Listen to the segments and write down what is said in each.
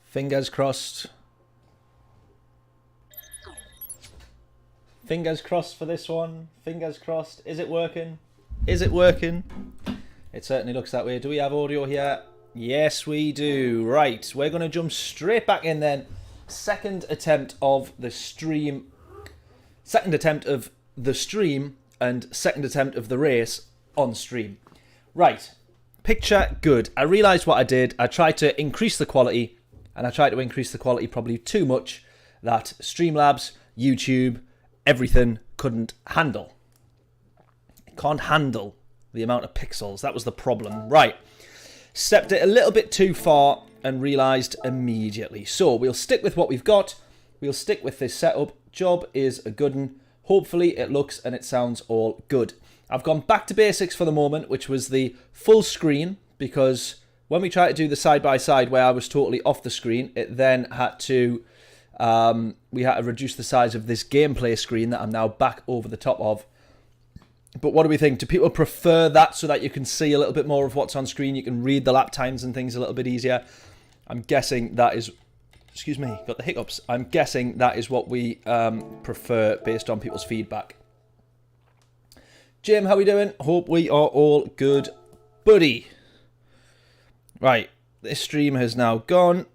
Fingers crossed. Fingers crossed for this one. Fingers crossed. Is it working? Is it working? It certainly looks that way. Do we have audio here? Yes, we do. Right, we're going to jump straight back in then. Second attempt of the stream. Second attempt of the stream and second attempt of the race on stream. Right, picture good. I realised what I did. I tried to increase the quality, and I tried to increase the quality probably too much that Streamlabs, YouTube, everything couldn't handle. It can't handle the amount of pixels. That was the problem. Right. Stepped it a little bit too far and realised immediately. So we'll stick with what we've got. We'll stick with this setup. Job is a good one. Hopefully it looks and it sounds all good. I've gone back to basics for the moment, which was the full screen, because when we tried to do the side-by-side where I was totally off the screen, it then had to, we had to reduce the size of this gameplay screen that I'm now back over the top of. But what do we think? Do people prefer that so that you can see a little bit more of what's on screen? You can read the lap times and things a little bit easier. I'm guessing that is... Excuse me, got the hiccups. I'm guessing that is what we prefer based on people's feedback. Jim, how we doing? Hope we are all good, buddy. Right, this stream has now gone.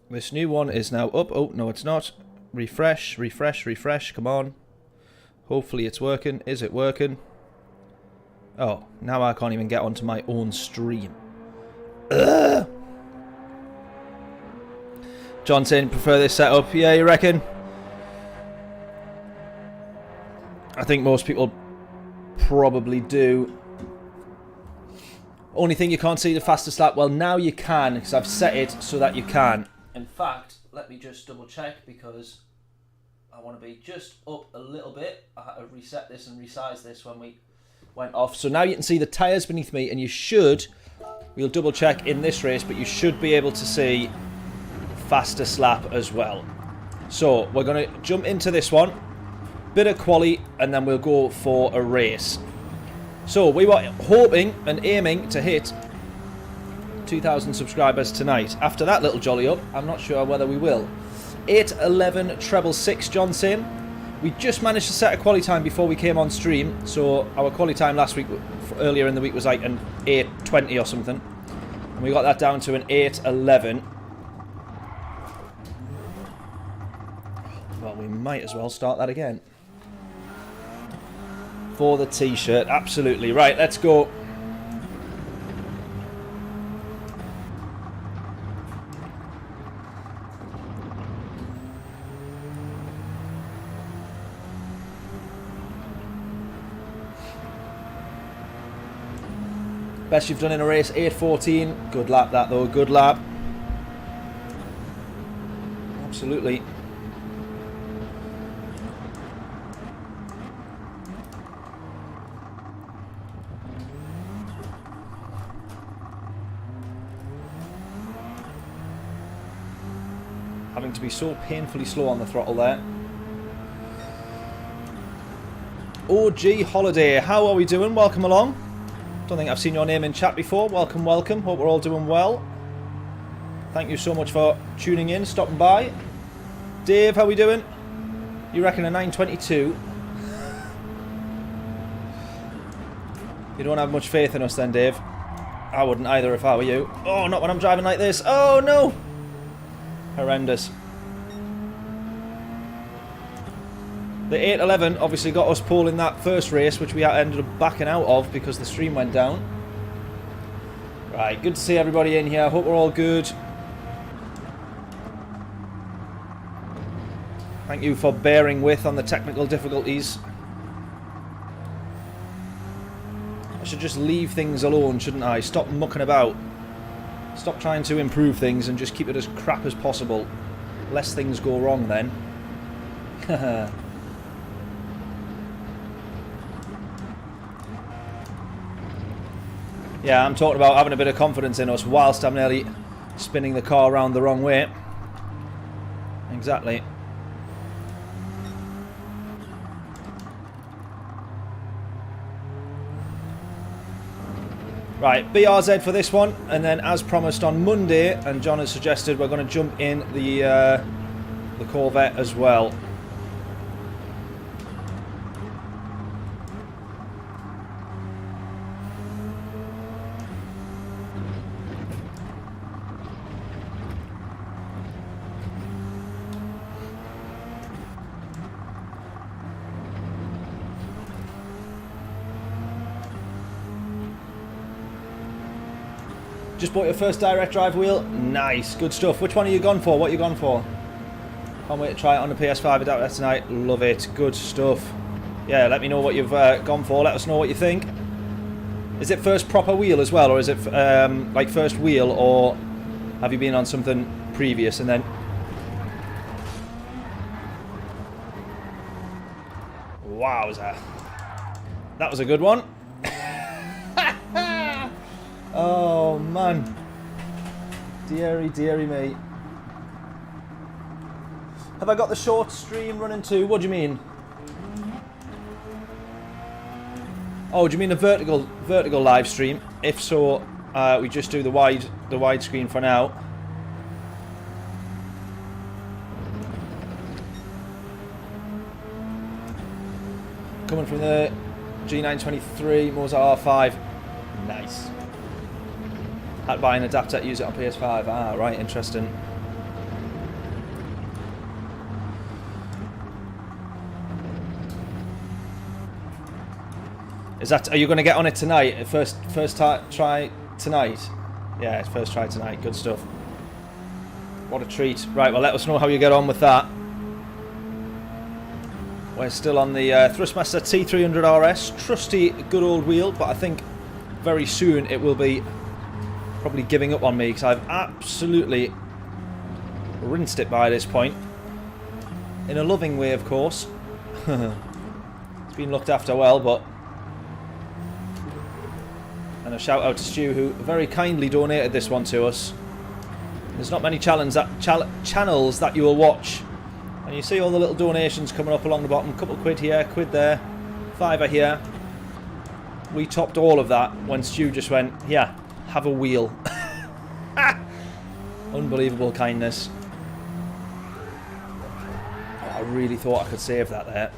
This new one is now up. Oh, no, it's not. Refresh, refresh, refresh. Come on. Hopefully it's working. Is it working? Oh, now I can't even get onto my own stream. Ugh. John saying, prefer this setup. Yeah, you reckon? I think most people probably do. Only thing you can't see the fastest lap. Well, now you can, because I've set it so that you can. In fact, let me just double check, because I want to be just up a little bit. I had to reset this and resize this when we went off. So now you can see the tyres beneath me, and you should, we'll double check in this race, but you should be able to see fastest lap as well. So we're going to jump into this one, bit of quali, and then we'll go for a race. So we were hoping and aiming to hit 2,000 subscribers tonight. After that little jolly up, I'm not sure whether we will. 8:11 treble 6, John saying. We just managed to set a quali time before we came on stream. So our quali time last week, earlier in the week, was like an 8:20 or something, and we got that down to an 8:11. Well, we might as well start that again. For the t-shirt, absolutely. Right, let's go. Best you've done in a race, 8:14. Good lap that though, good lap. Absolutely. Having to be so painfully slow on the throttle there. OG Holiday, how are we doing? Welcome along. Don't think I've seen your name in chat before. Welcome, welcome. Hope we're all doing well. Thank you so much for tuning in, stopping by. Dave, how we doing? You reckon a 922? You don't have much faith in us then, Dave. I wouldn't either if I were you. Oh, not when I'm driving like this. Oh, no. Horrendous. The 8:11 obviously got us pole in that first race, which we ended up backing out of because the stream went down. Right, good to see everybody in here. Hope we're all good. Thank you for bearing with on the technical difficulties. I should just leave things alone, shouldn't I? Stop mucking about. Stop trying to improve things and just keep it as crap as possible. Less things go wrong then. Yeah, I'm talking about having a bit of confidence in us whilst I'm nearly spinning the car around the wrong way. Exactly. Right, BRZ for this one, and then as promised on Monday, and John has suggested, we're going to jump in the Corvette as well. Just bought your first direct drive wheel. Nice, good stuff. Which one are you gone for? What are you gone for? Can't wait to try it on the PS5 adapter tonight. Love it. Good stuff. Yeah, let me know what you've gone for. Let us know what you think. Is it first proper wheel as well, or is it like first wheel, or have you been on something previous and then? Wowza. That was a good one. Oh man, dearie, dearie me. Have I got the short stream running too? What do you mean? Oh, do you mean a vertical live stream? If so, we just do the wide screen for now. Coming from the G923 Mozart R5. Nice. Had to buy an adapter to use it on PS5. Ah, right, interesting. Is that? Are you going to get on it tonight? First try tonight. Yeah, first try tonight. Good stuff. What a treat. Right, well, let us know how you get on with that. We're still on the Thrustmaster T300 RS. Trusty, good old wheel, but I think very soon it will be probably giving up on me because I've absolutely rinsed it by this point. In a loving way, of course. It's been looked after well, but... And a shout out to Stu, who very kindly donated this one to us. There's not many channels that you will watch, and you see all the little donations coming up along the bottom. Couple quid here, quid there, £5 here. We topped all of that when Stu just went, yeah, have a wheel. Unbelievable kindness. Oh, I really thought I could save that there.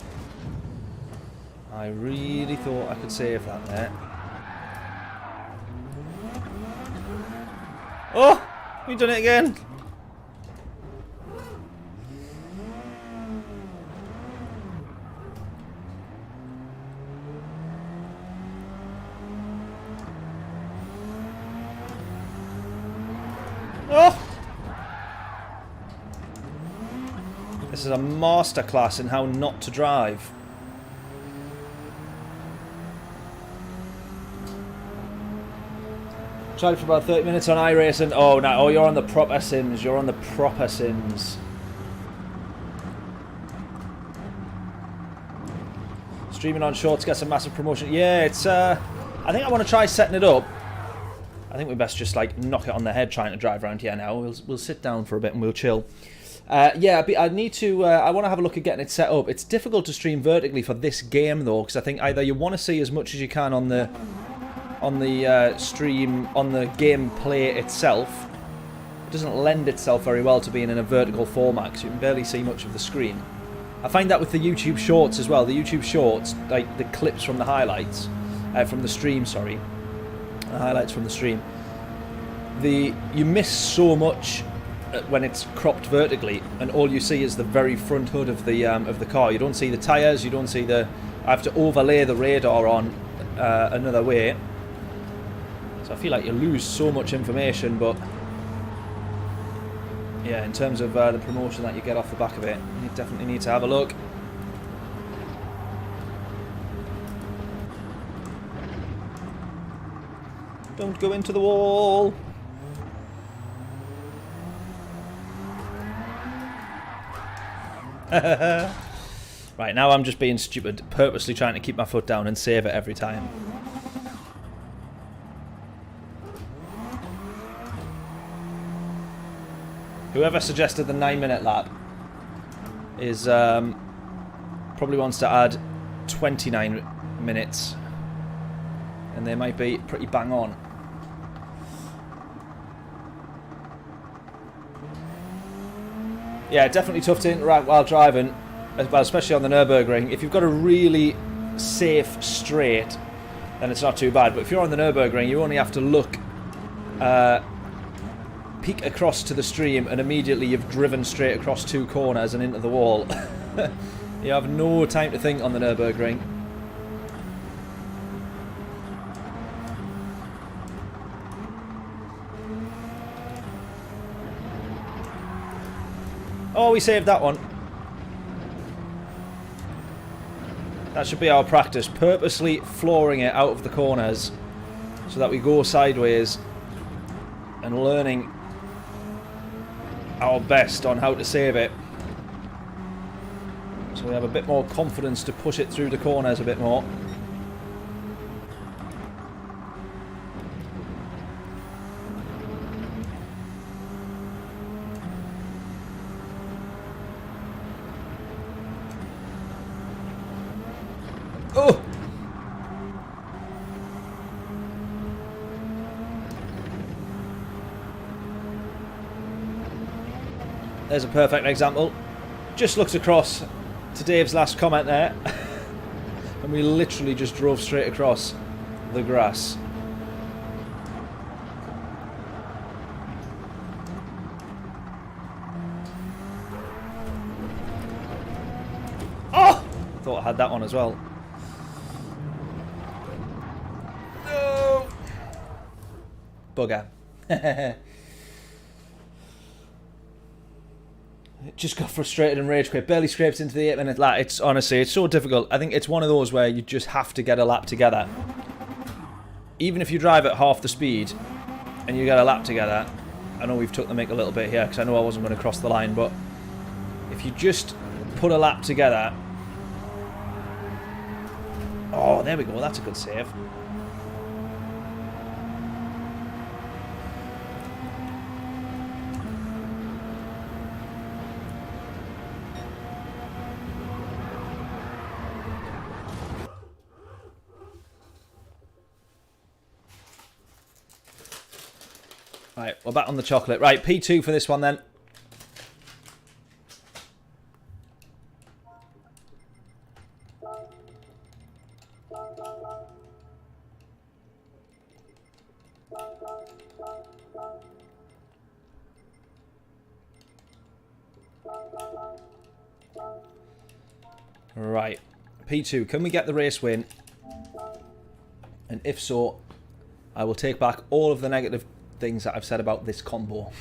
I really thought I could save that there. Oh! We've done it again! Oh! This is a masterclass in how not to drive. Tried it for about 30 minutes on iRacing. Oh, no. Oh, you're on the proper sims. You're on the proper sims. Streaming on shorts gets a massive promotion. Yeah, it's... I think I want to try setting it up. I think we best just, like, knock it on the head trying to drive around here now. We'll sit down for a bit and we'll chill. Yeah, I need to... I want to have a look at getting it set up. It's difficult to stream vertically for this game, though, because I think either you want to see as much as you can on the stream, on the gameplay itself. It doesn't lend itself very well to being in a vertical format because you can barely see much of the screen. I find that with the YouTube shorts as well. The YouTube shorts, like the clips from the highlights, from the stream, sorry. The highlights from the stream. You miss so much when it's cropped vertically and all you see is the very front hood of the car. You don't see the tyres, you don't see the... I have to overlay the radar on another way. So I feel like you lose so much information, but yeah, in terms of the promotion that you get off the back of it, you definitely need to have a look. Don't go into the wall. Right, now I'm just being stupid, purposely trying to keep my foot down and save it every time. Whoever suggested the 9-minute lap is probably wants to add 29 minutes, and they might be pretty bang on. Yeah, definitely tough to interact while driving, well, especially on the Nürburgring. If you've got a really safe straight, then it's not too bad. But if you're on the Nürburgring, you only have to look, peek across to the stream, and immediately you've driven straight across 2 corners and into the wall. You have no time to think on the Nürburgring. Oh, we saved that one. That should be our practice. Purposely flooring it out of the corners so that we go sideways and learning our best on how to save it. So we have a bit more confidence to push it through the corners a bit more. Oh! There's a perfect example. Just looked across to Dave's last comment there, and we literally just drove straight across the grass. Oh! Thought I had that one as well. No! Bugger. Just got frustrated and rage quit. Barely scraped into the 8-minute lap. It's honestly, it's so difficult. I think it's one of those where you just have to get a lap together. Even if you drive at half the speed and you get a lap together. I know we've took the mick a little bit here because I know I wasn't going to cross the line, but if you just put a lap together. Oh, there we go. That's a good save. Right, we're back on the chocolate. Right, P2 for this one then. Right, P2, can we get the race win? And if so, I will take back all of the negative things that I've said about this combo.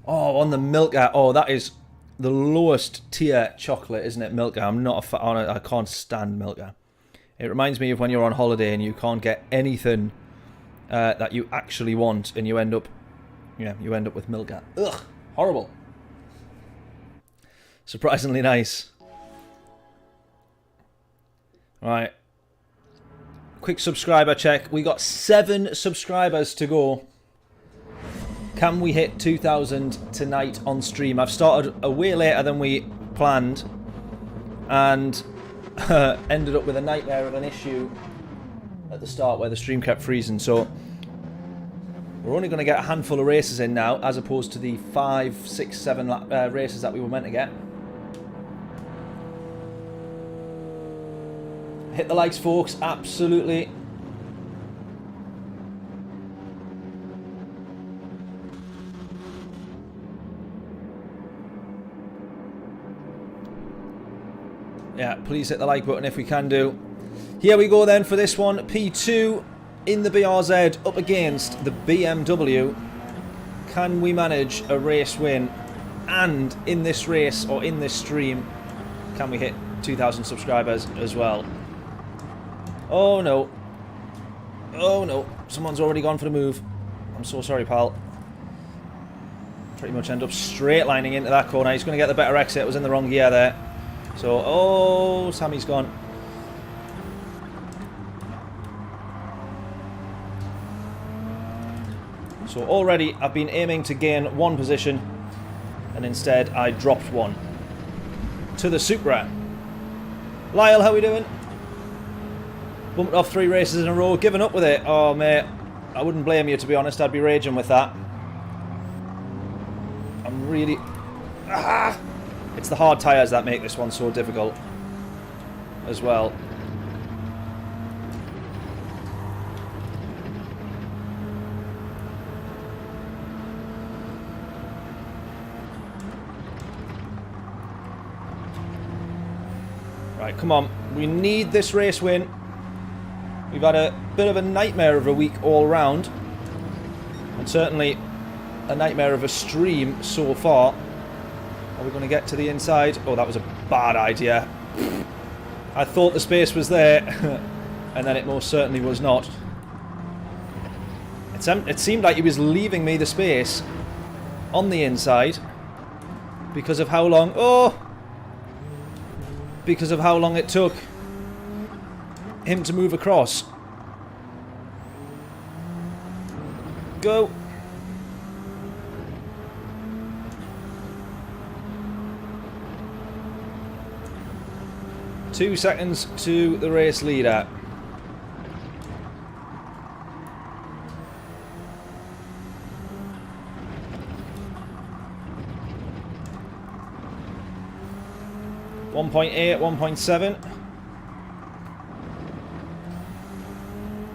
Oh, on the Milka. Oh, that is the lowest tier chocolate, isn't it, Milka? I'm not a fan. I can't stand Milka. It reminds me of when you're on holiday and you can't get anything that you actually want, and you end up, you end up with Milka. Ugh, horrible. Surprisingly nice. Right. Quick subscriber check. We got 7 subscribers to go. Can we hit 2,000 tonight on stream? I've started a way later than we planned and ended up with a nightmare of an issue at the start where the stream kept freezing. So we're only going to get a handful of races in now, as opposed to the 5, 6, 7 races that we were meant to get. Hit the likes, folks. Absolutely. Yeah, please hit the like button if we can do. Here we go then for this one. P2 in the BRZ up against the BMW. Can we manage a race win? And in this race, or in this stream, can we hit 2,000 subscribers as well? Oh no. Oh no. Someone's already gone for the move. I'm so sorry, pal. Pretty much end up straight lining into that corner. He's going to get the better exit. It was in the wrong gear there. So, oh, Sammy's gone. So already I've been aiming to gain 1 position, and instead I dropped 1. To the Supra. Lyle, how we doing? Bumped off 3 races in a row, giving up with it. Oh, mate, I wouldn't blame you, to be honest. I'd be raging with that. I'm really... Ah! It's the hard tyres that make this one so difficult as well. Right, come on. We need this race win. We've had a bit of a nightmare of a week all round. And certainly a nightmare of a stream so far. Are we going to get to the inside? Oh, that was a bad idea. I thought the space was there. And then it most certainly was not. It seemed like he was leaving me the space on the inside. Because of how long... Oh! Because of how long it took him to move across. Go. Two seconds to the race leader. .8, 1.7,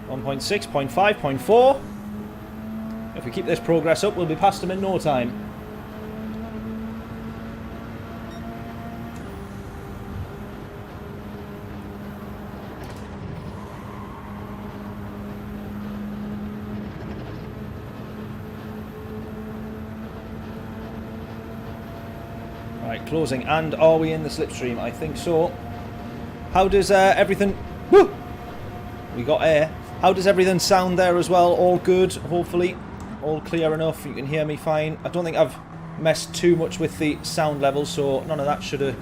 1.6, 0.5, 0.4. If we keep this progress up, we'll be past them in no time. Right, closing. And are we in the slipstream? I think so. How does everything... Woo! We got air. How does everything sound there as well? All good, hopefully. All clear enough. You can hear me fine. I don't think I've messed too much with the sound level, so none of that should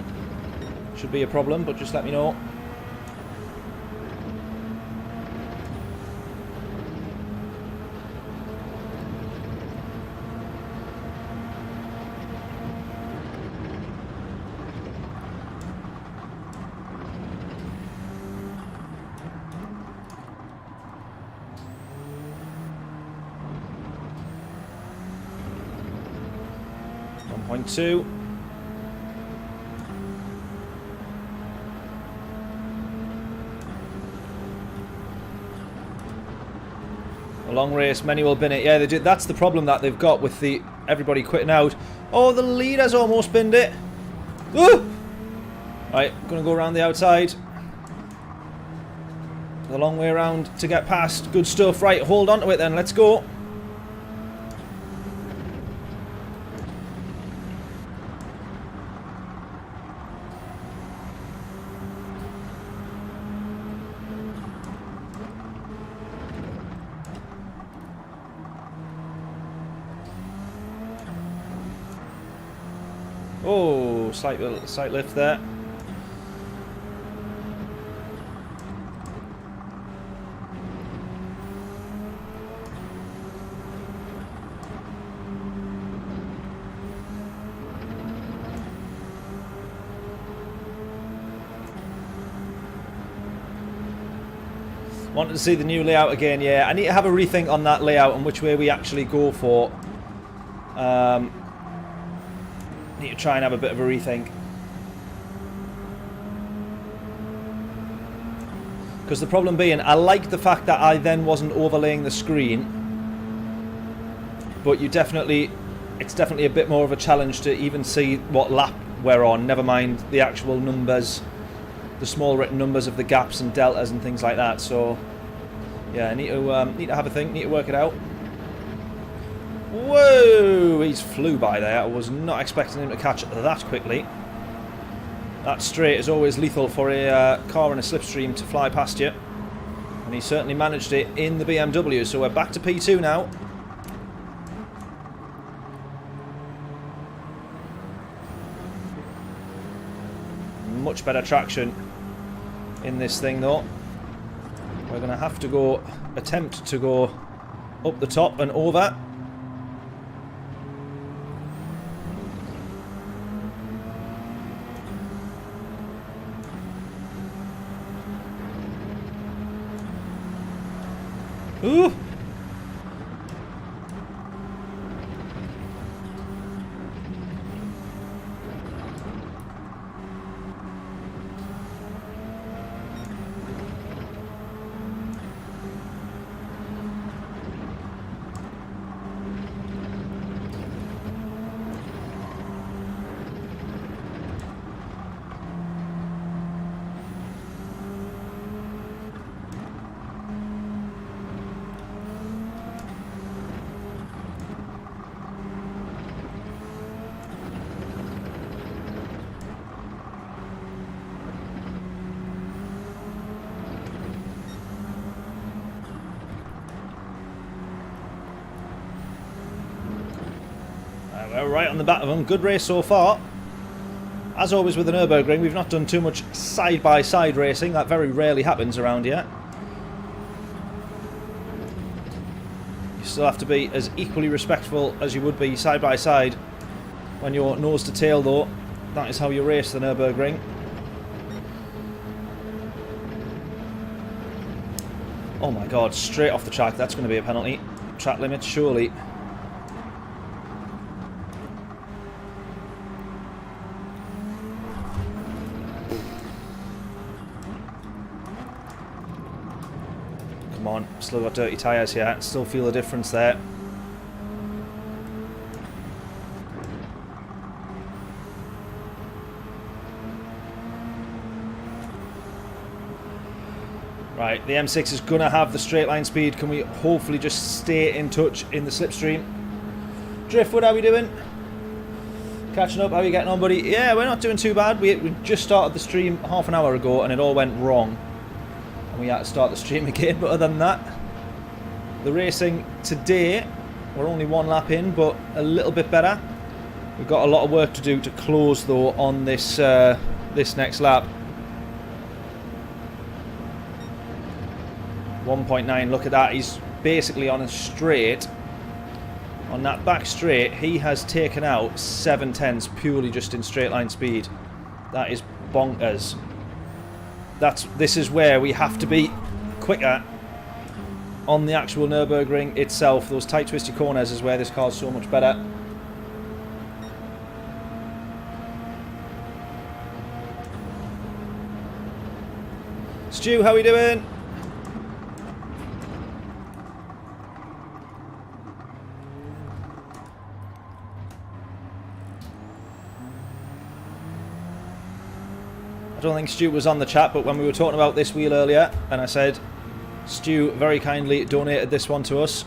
be a problem, but just let me know. .2. A long race, many will bin it. Yeah, they do. That's the problem that they've got with the everybody quitting out. Oh, the leader's almost binned it. Woo! Right, gonna go around the outside. The long way around to get past. Good stuff. Right, hold on to it then. Let's go. Oh, slight lift there. Wanted to see the new layout again, yeah. I need to have a rethink on that layout and which way we actually go for. Need to try and have a bit of a rethink. Because the problem being, I like the fact that I then wasn't overlaying the screen. But it's definitely a bit more of a challenge to even see what lap we're on. Never mind the actual numbers, the small written numbers of the gaps and deltas and things like that. So, yeah, I need to have a think, need to work it out. Whoa! He's flew by there. I was not expecting him to catch that quickly. That straight is always lethal for a car in a slipstream to fly past you. And he certainly managed it in the BMW. So we're back to P2 now. Much better traction in this thing though. We're going to have to attempt to go up the top and over. Ooh! right on the back of them. Good race so far. As always with the Nürburgring, we've not done too much side-by-side racing. That very rarely happens around here. You still have to be as equally respectful as you would be side-by-side. When you're nose to tail, though, that is how you race the Nürburgring. Oh my god, straight off the track. That's going to be a penalty. Track limit, surely. Come on, still got dirty tyres here. Still feel the difference there. Right, the M6 is going to have the straight line speed. Can we hopefully just stay in touch in the slipstream? Driftwood, how are we doing? Catching up, how are you getting on, buddy? Yeah, we're not doing too bad. We just started the stream half an hour ago and it all went wrong. And we had to start the stream again, but other than that, the racing today, we're only one lap in, but a little bit better. We've got a lot of work to do to close, though, on this, this next lap. 1.9, look at that, he's basically on a straight. On that back straight, he has taken out 7/10 purely just in straight line speed. That is bonkers. This is where we have to be quicker on the actual Nürburgring itself. Those tight twisty corners is where this car's so much better. Stu, how are we doing? I don't think Stu was on the chat, but when we were talking about this wheel earlier, and I said, Stu very kindly donated this one to us.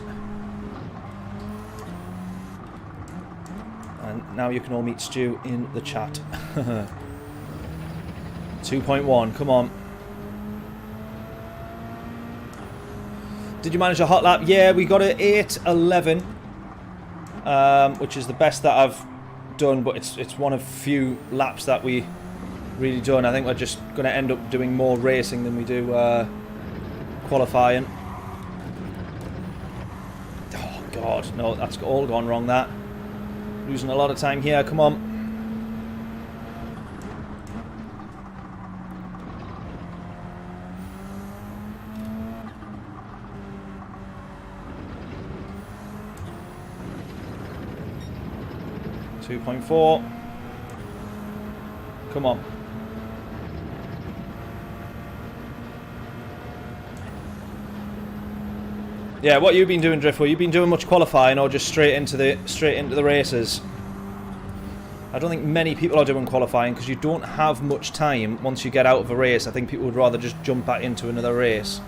And now you can all meet Stu in the chat. 2.1, come on. Did you manage a hot lap? Yeah, we got an 8:11, which is the best that I've done, but it's one of few laps that we really done. I think we're just going to end up doing more racing than we do qualifying. Oh god, no, that's all gone wrong. That losing a lot of time here. Come on. .4. Come on. Yeah, what you've been doing, Driftwood? You've been doing much qualifying, or just straight into the races? I don't think many people are doing qualifying because you don't have much time once you get out of a race. I think people would rather just jump back into another race.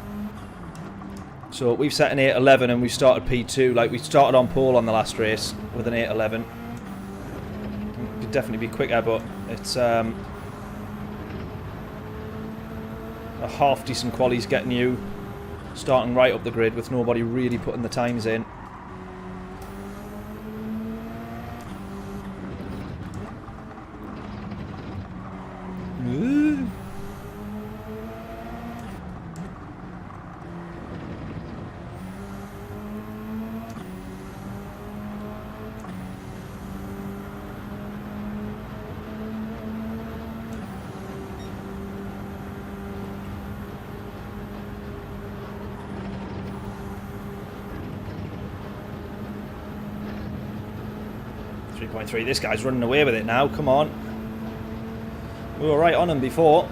So we've set an 8:11 and we started P2. Like, we started on pole on the last race with an 8:11. Could definitely be quicker, but it's a half decent quali's getting you starting right up the grid with nobody really putting the times in. Ooh. This guy's running away with it now. Come on. We were right on him before.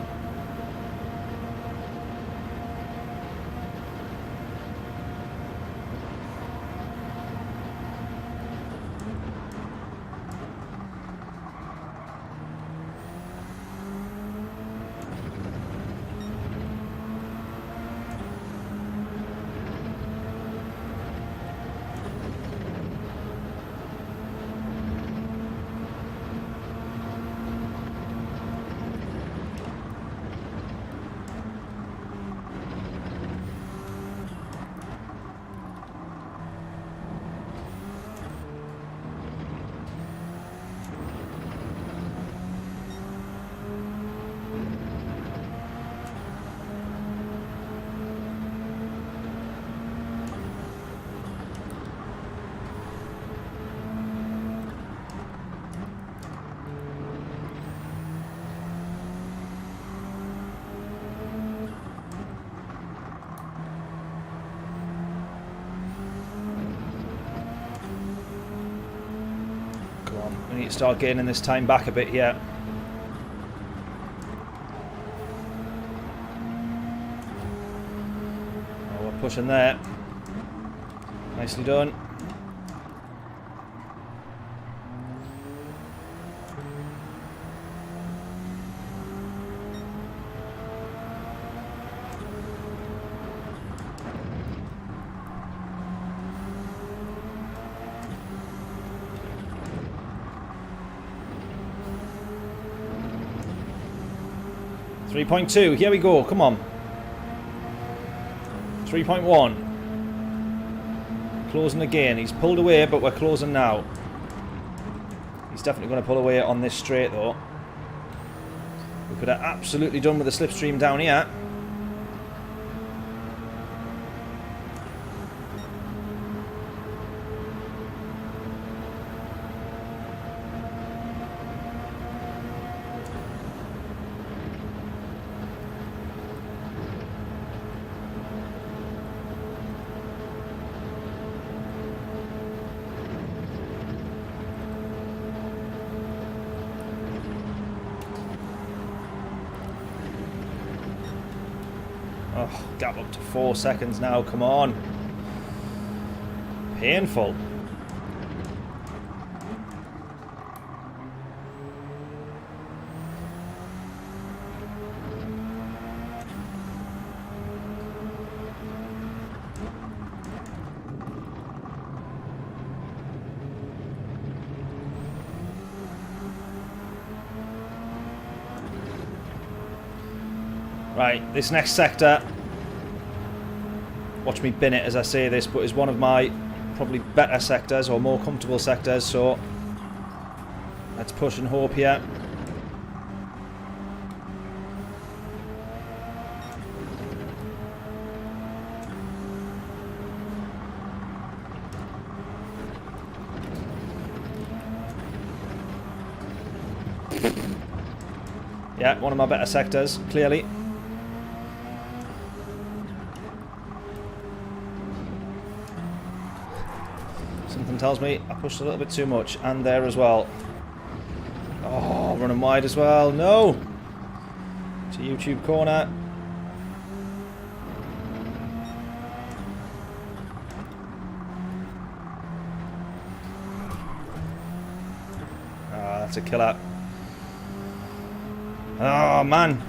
We need to start gaining this time back a bit here. Oh, we're pushing there. Nicely done. .2, here we go, come on. 3.1. Closing again. He's pulled away, but we're closing now. He's definitely going to pull away on this straight, though. We could have absolutely done with the slipstream down here. Oh, gap up to 4 seconds now, come on. Painful. Right, this next sector, watch me bin it as I say this, but is one of my probably better sectors or more comfortable sectors, so let's push and hope here. Yeah, one of my better sectors, clearly. Something tells me I pushed a little bit too much, and there as well. Oh, running wide as well. No! To YouTube corner. Ah, that's a killer. Oh, man.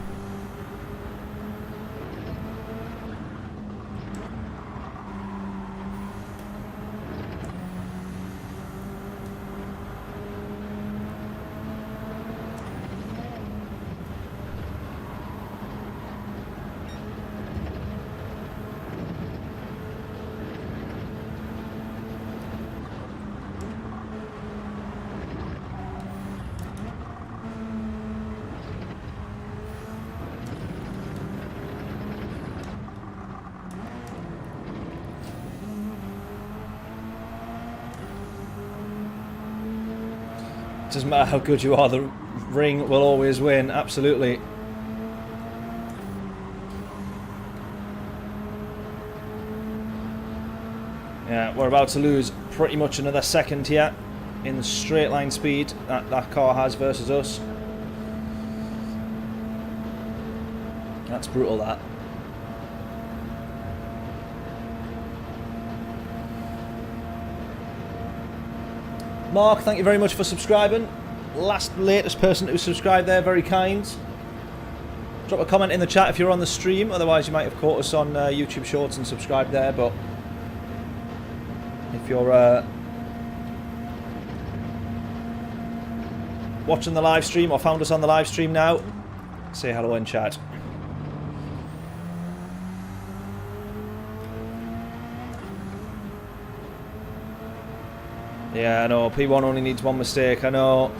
Doesn't matter how good you are, the ring will always win, absolutely. Yeah, we're about to lose pretty much another second here in the straight line speed that car has versus us. That's brutal, that. Mark, thank you very much for subscribing. Latest person to subscribe there, very kind. Drop a comment in the chat if you're on the stream, otherwise you might have caught us on YouTube Shorts and subscribed there, but if you're watching the live stream or found us on the live stream now, say hello in chat. Yeah, I know, P1 only needs one mistake, I know.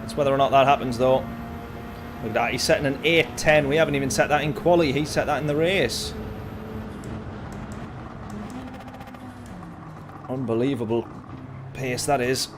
It's whether or not that happens, though. Look at that, he's setting an 8.10. We haven't even set that in quali, he set that in the race. Unbelievable pace that is.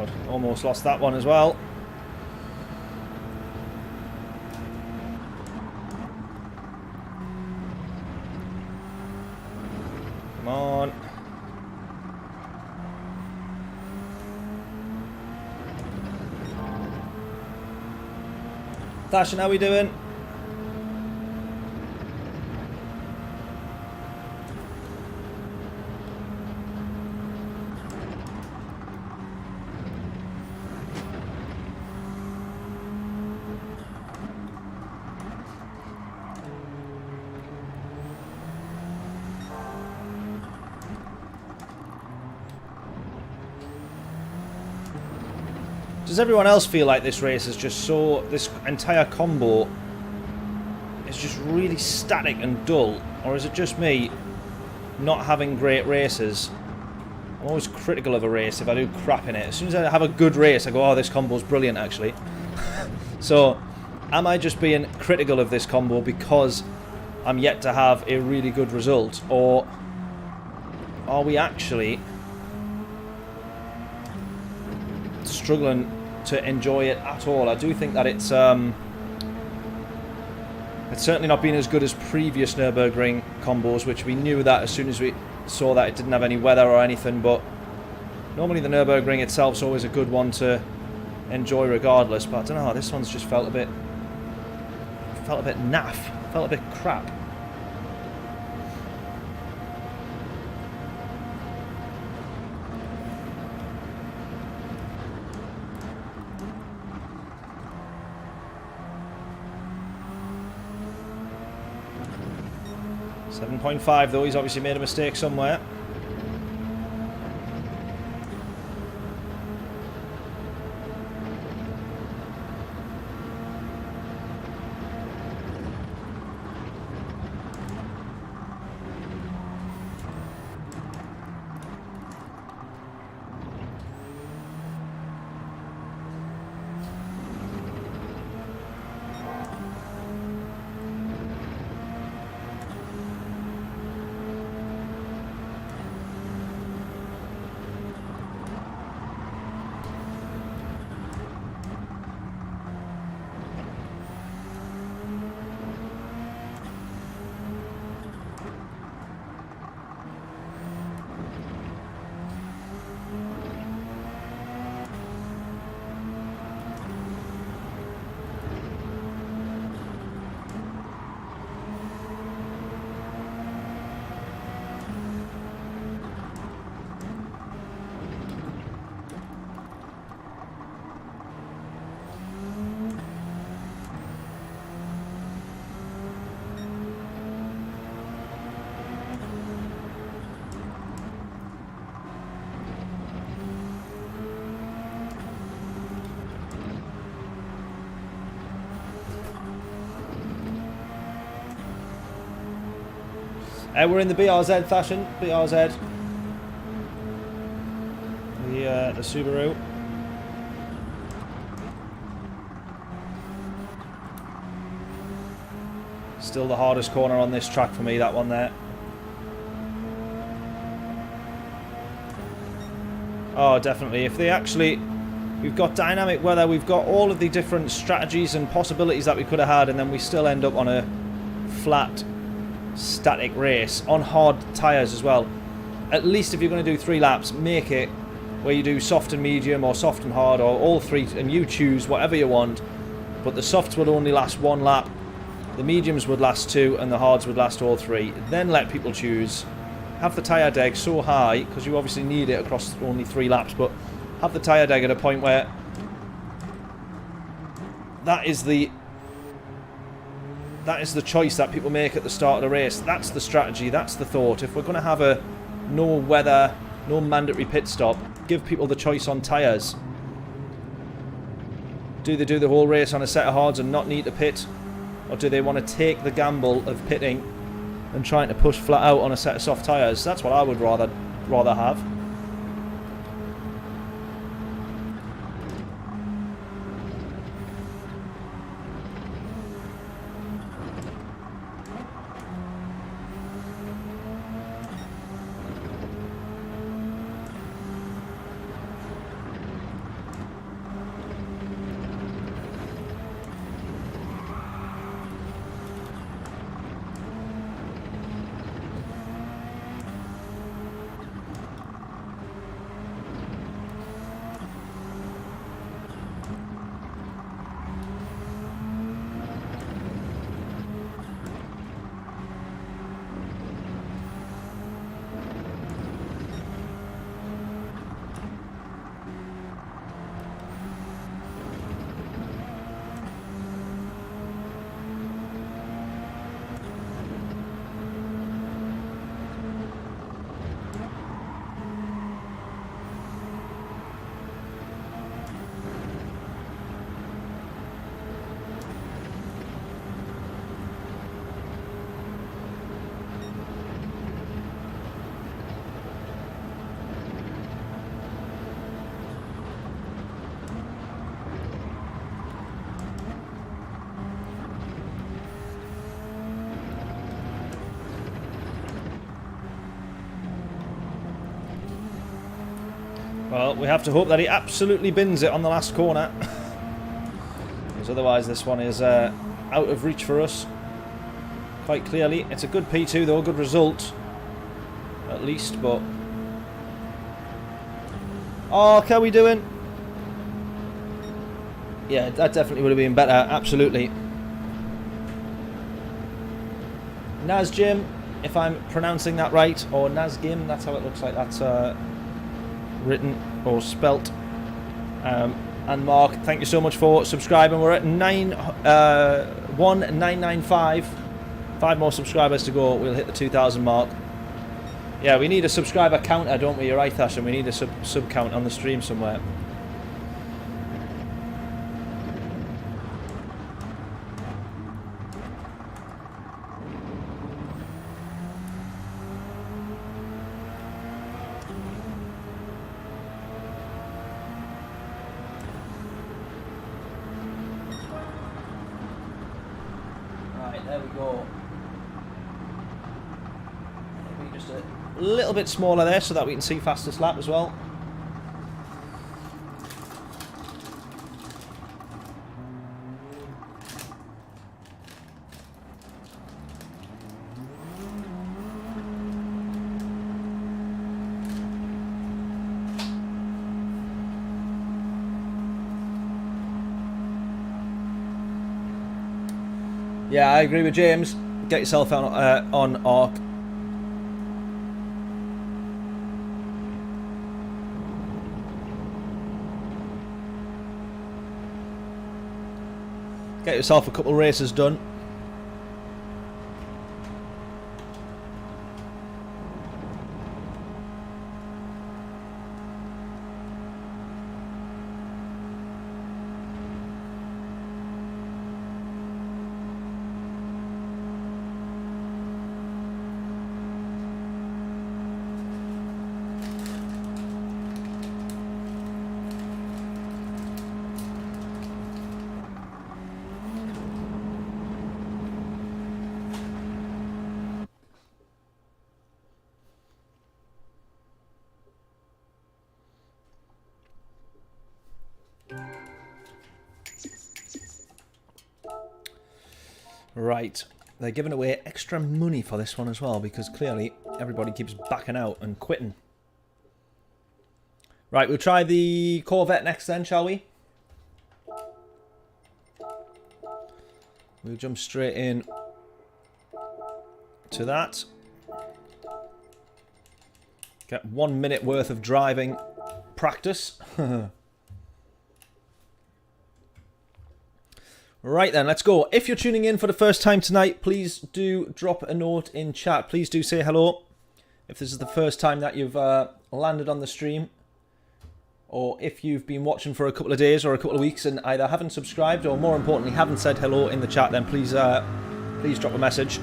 God, almost lost that one as well. Come on. Thashin, how we doing? Does everyone else feel like this race is just so... this entire combo is just really static and dull? Or is it just me not having great races? I'm always critical of a race if I do crap in it. As soon as I have a good race, I go, oh, this combo's brilliant, actually. So, am I just being critical of this combo because I'm yet to have a really good result? Or are we actually struggling to enjoy it at all? I do think that it's certainly not been as good as previous Nürburgring combos, which we knew that as soon as we saw that it didn't have any weather or anything, but normally the Nürburgring itself is always a good one to enjoy regardless. But I don't know, this one's just felt a bit naff, felt a bit crap. .5 though, he's obviously made a mistake somewhere. We're in the BRZ fashion, BRZ. The Subaru. Still the hardest corner on this track for me, that one there. Oh, definitely. If they actually... We've got dynamic weather, we've got all of the different strategies and possibilities that we could have had, and then we still end up on a flat, static race on hard tyres as well. At least if you're going to do 3 laps, make it where you do soft and medium or soft and hard or all 3, and you choose whatever you want. But the softs would only last 1 lap, the mediums would last 2, and the hards would last all 3. Then let people choose. Have the tyre deg so high, because you obviously need it across only 3 laps, but have the tyre deg at a point where that is the choice that people make at the start of the race. That's the strategy, that's the thought. If we're going to have a no weather, no mandatory pit stop, give people the choice on tyres. Do they do the whole race on a set of hards and not need to pit? Or do they want to take the gamble of pitting and trying to push flat out on a set of soft tyres? That's what I would rather have. Well, we have to hope that he absolutely bins it on the last corner. Because otherwise this one is out of reach for us. Quite clearly. It's a good P2 though, good result. At least, but... Oh, how are we doing? Yeah, that definitely would have been better, absolutely. Nazjim, if I'm pronouncing that right, or Nazgim, that's how it looks like that's written or spelt. And Mark, thank you so much for subscribing. We're at 1995. 5 more subscribers to go. We'll hit the 2,000 mark. Yeah, we need a subscriber counter, don't we? You're right, Thasham. We need a sub count on the stream somewhere. There we go. Maybe just a little bit smaller there so that we can see fastest lap as well. Yeah, I agree with James. Get yourself on ARC. Get yourself a couple of races done. Right, they're giving away extra money for this one as well because clearly everybody keeps backing out and quitting. Right, we'll try the Corvette next then, shall we? We'll jump straight in to that. Get 1 minute worth of driving practice. Right then, let's go. If you're tuning in for the first time tonight, please do drop a note in chat. Please do say hello. If this is the first time that you've landed on the stream, or if you've been watching for a couple of days or a couple of weeks and either haven't subscribed or more importantly haven't said hello in the chat, then please please drop a message.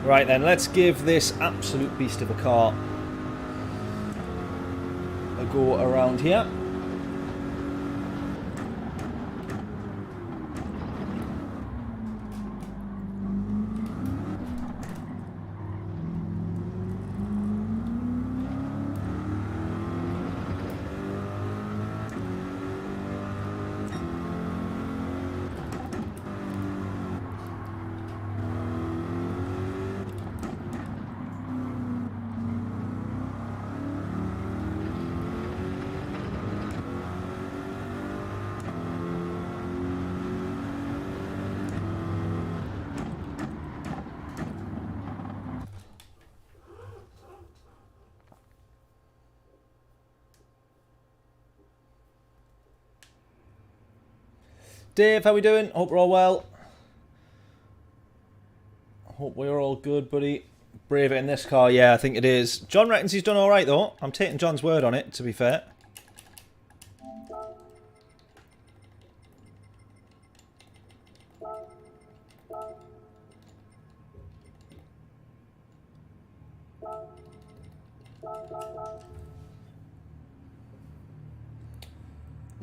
Right then, let's give this absolute beast of a car a go around here. Dave, how we doing? Hope we're all well. Hope we're all good, buddy. Braver in this car, yeah, I think it is. John reckons he's done all right, though. I'm taking John's word on it, to be fair.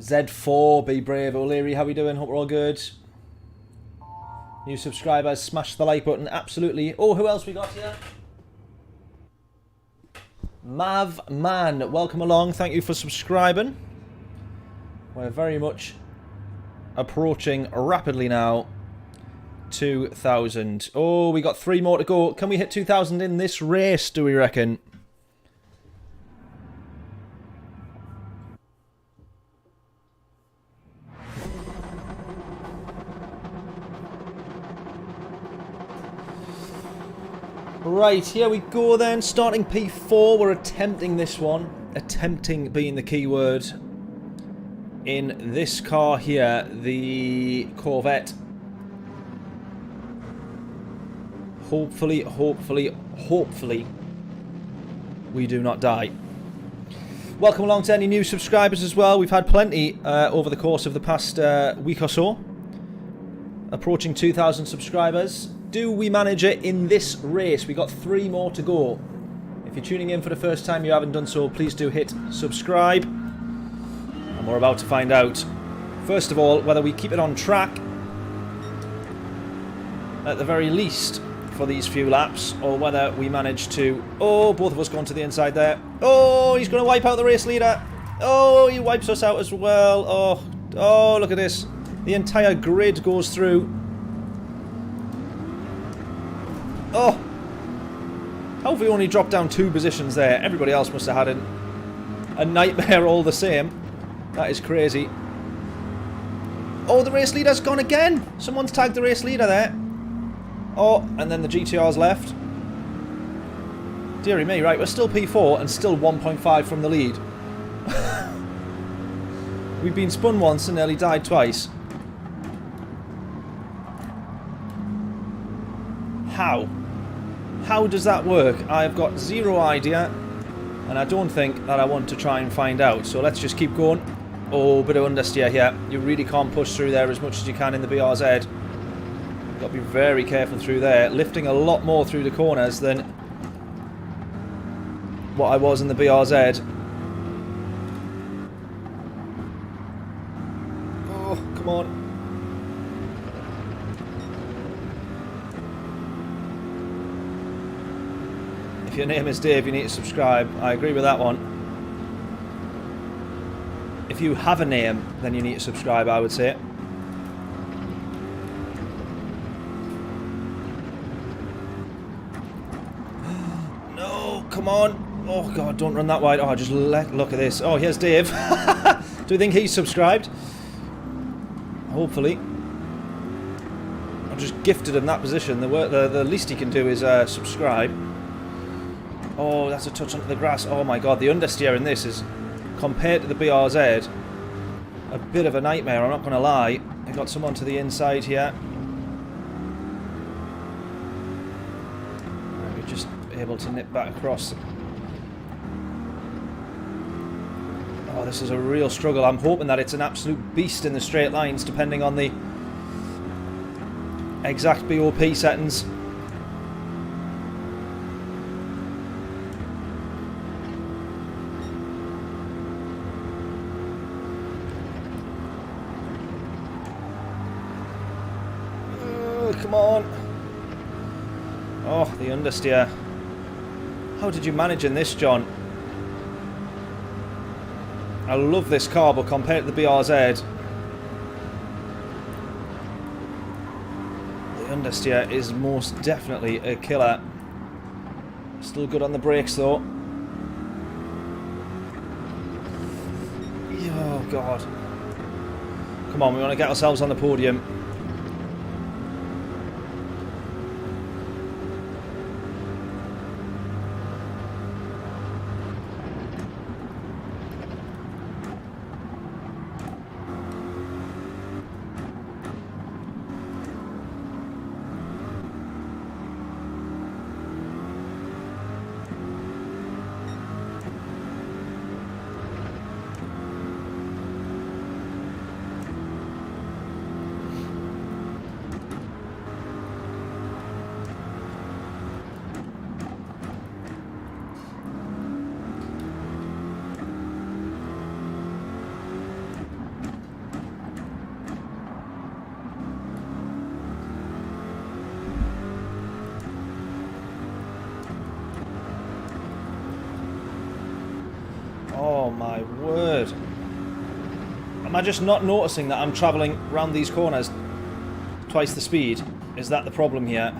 Z4, be brave. O'Leary, how we doing? Hope we're all good. New subscribers, smash the like button. Absolutely. Oh, who else we got here? Mav Man, welcome along. Thank you for subscribing. We're very much approaching rapidly now 2,000. Oh, we got 3 more to go. Can we hit 2,000 in this race, do we reckon? Right, here we go then. Starting P4, we're attempting this one. Attempting being the key word. In this car here, the Corvette. Hopefully, we do not die. Welcome along to any new subscribers as well. We've had plenty over the course of the past week or so. Approaching 2,000 subscribers. Do we manage it in this race? We got 3 more to go. If you're tuning in for the first time, you haven't done so, please do hit subscribe. And we're about to find out, first of all, whether we keep it on track, at the very least, for these few laps, or whether we manage to... Oh, both of us going to the inside there. Oh, he's going to wipe out the race leader. Oh, he wipes us out as well. Oh, look at this. The entire grid goes through. Oh! How have we only dropped down 2 positions there? Everybody else must have had a nightmare all the same. That is crazy. Oh, the race leader's gone again! Someone's tagged the race leader there. Oh, and then the GTR's left. Deary me, right, we're still P4 and still 1.5 from the lead. We've been spun once and nearly died twice. How? How does that work? I've got 0 idea, and I don't think that I want to try and find out. So let's just keep going. Oh, bit of understeer here. You really can't push through there as much as you can in the BRZ. You've got to be very careful through there. Lifting a lot more through the corners than what I was in the BRZ. Oh, come on. If your name is Dave, you need to subscribe. I agree with that one. If you have a name, then you need to subscribe, I would say. No, come on. Oh, God, don't run that wide. Oh, just look at this. Oh, here's Dave. Do you think he's subscribed? Hopefully. I've just gifted him that position. The least he can do is subscribe. Oh, that's a touch onto the grass. Oh my God, the understeer in this is, compared to the BRZ, a bit of a nightmare, I'm not going to lie. I got someone to the inside here. We're just able to nip back across. Oh, this is a real struggle. I'm hoping that it's an absolute beast in the straight lines, depending on the exact BOP settings. Come on. Oh, the understeer. How did you manage in this, John? I love this car, but compared to the BRZ, the understeer is most definitely a killer. Still good on the brakes, though. Oh, God. Come on, we want to get ourselves on the podium. Oh my word. Am I just not noticing that I'm travelling around these corners twice the speed? Is that the problem here?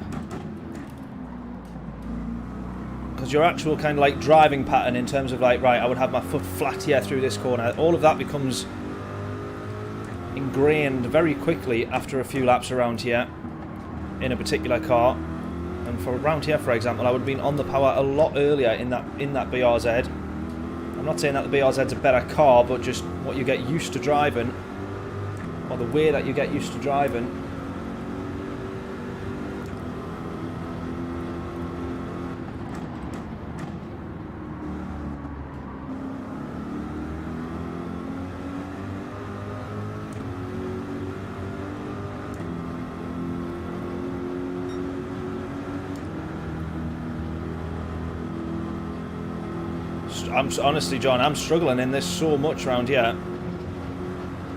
Because your actual kind of like driving pattern in terms of like, right, I would have my foot flat here through this corner, all of that becomes ingrained very quickly after a few laps around here in a particular car. And for around here, for example, I would have been on the power a lot earlier in that BRZ. I'm not saying that the BRZ's a better car, but just what you get used to driving, or the way that you get used to driving. Honestly, John, I'm struggling in this so much around here.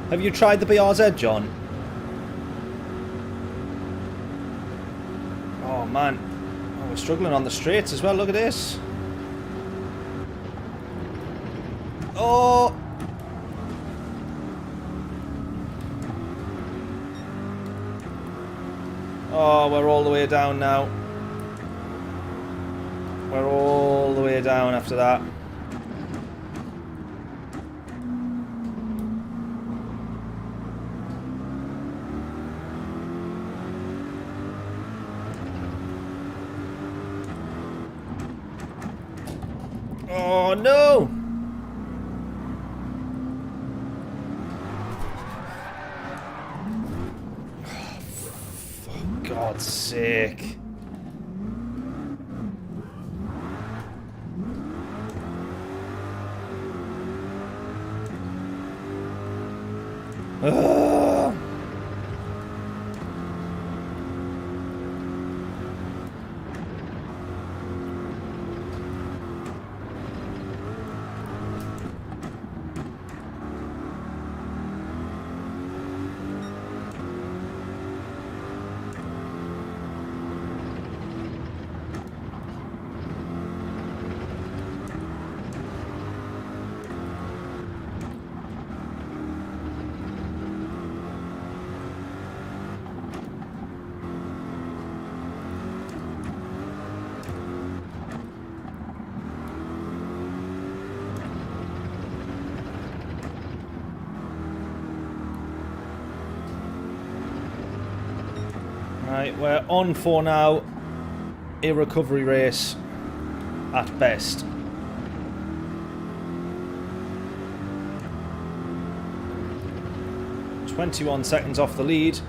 Have you tried the BRZ, John? Oh, man. Oh, we're struggling on the straights as well. Look at this. Oh! Oh, we're all the way down now. We're all the way down after that. Oh no! Oh, for God's sake. Ugh. Right, we're on for now a recovery race at best. "21 seconds off the lead.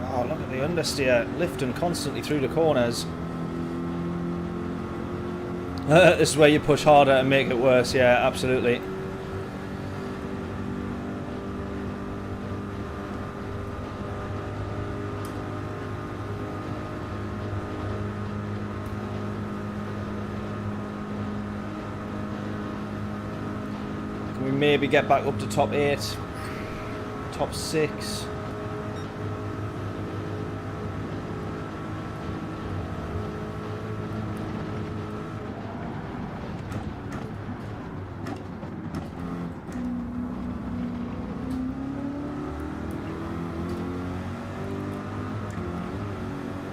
Oh, look at the understeer lifting constantly through the corners. This is where you push harder and make it worse. Yeah, absolutely. Can we maybe get back up to top 8, top 6?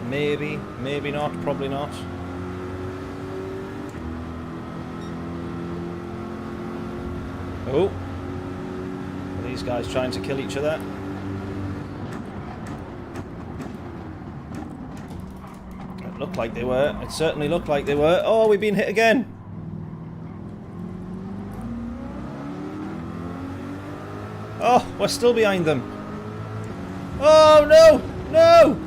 Maybe, maybe not, probably not. Oh. Are these guys trying to kill each other? It looked like they were. It certainly looked like they were. Oh, we've been hit again. We're still behind them. Oh, no! No!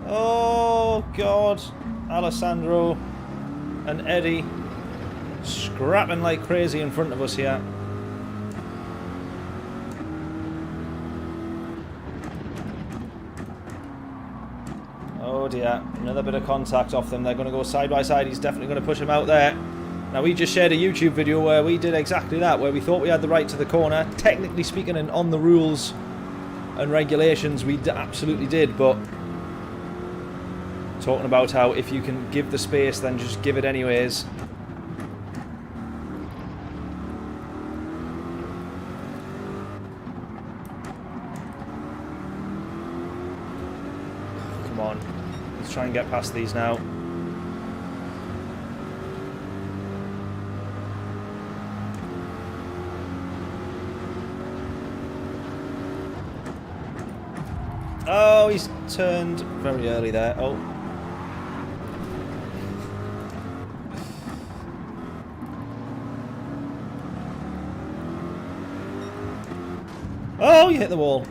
Oh, God. Alessandro and Eddie scrapping like crazy in front of us here. Oh dear, another bit of contact off them. They're going to go side by side. He's definitely going to push him out there. Now, we just shared a YouTube video where we did exactly that, where we thought we had the right to the corner. Technically speaking, and on the rules and regulations, we absolutely did, but talking about how if you can give the space, then just give it anyways. Come on. Let's try and get past these now. Oh, he's turned very early there. Oh. Oh, you hit the wall.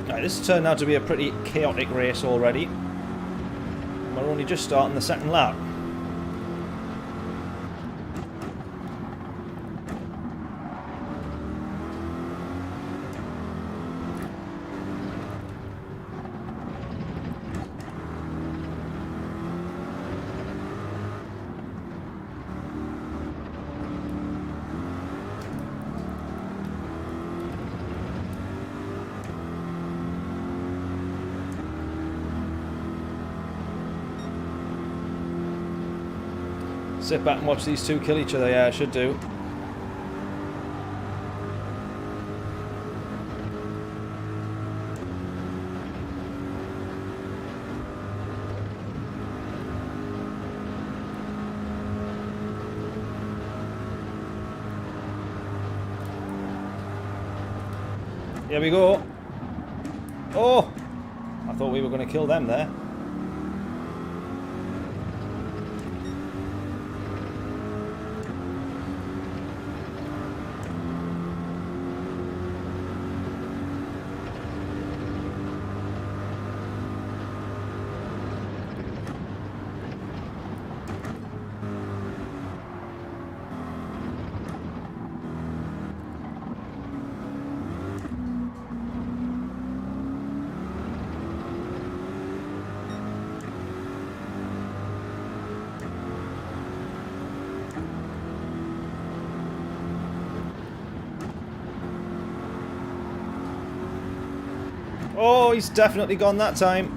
Right, this has turned out to be a pretty chaotic race already. We're only just starting the second lap. Sit back and watch these two kill each other. Yeah, I should do. Here we go. Oh! I thought we were going to kill them there. Oh, he's definitely gone that time.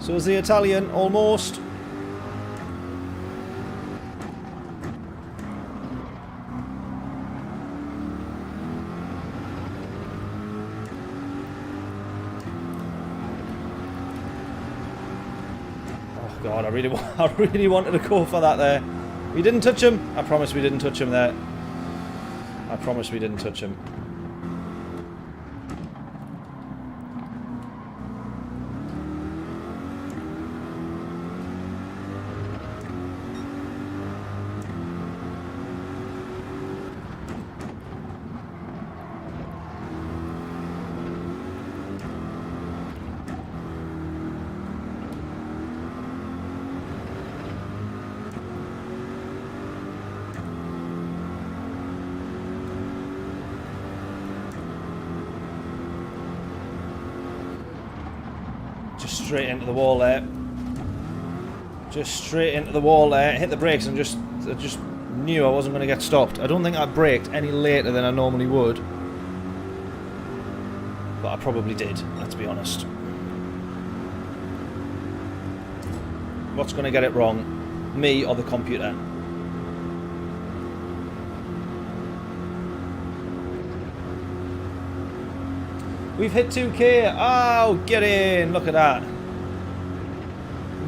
So is the Italian, almost. Oh God, I really wanted to go for that there. We didn't touch him. I promise we didn't touch him there. I promise we didn't touch him. Just straight into the wall there. Just straight into the wall there. Hit the brakes and I just knew I wasn't going to get stopped. I don't think I braked any later than I normally would. But I probably did, let's be honest. What's going to get it wrong? Me or the computer? We've hit 2K. Oh, get in. Look at that.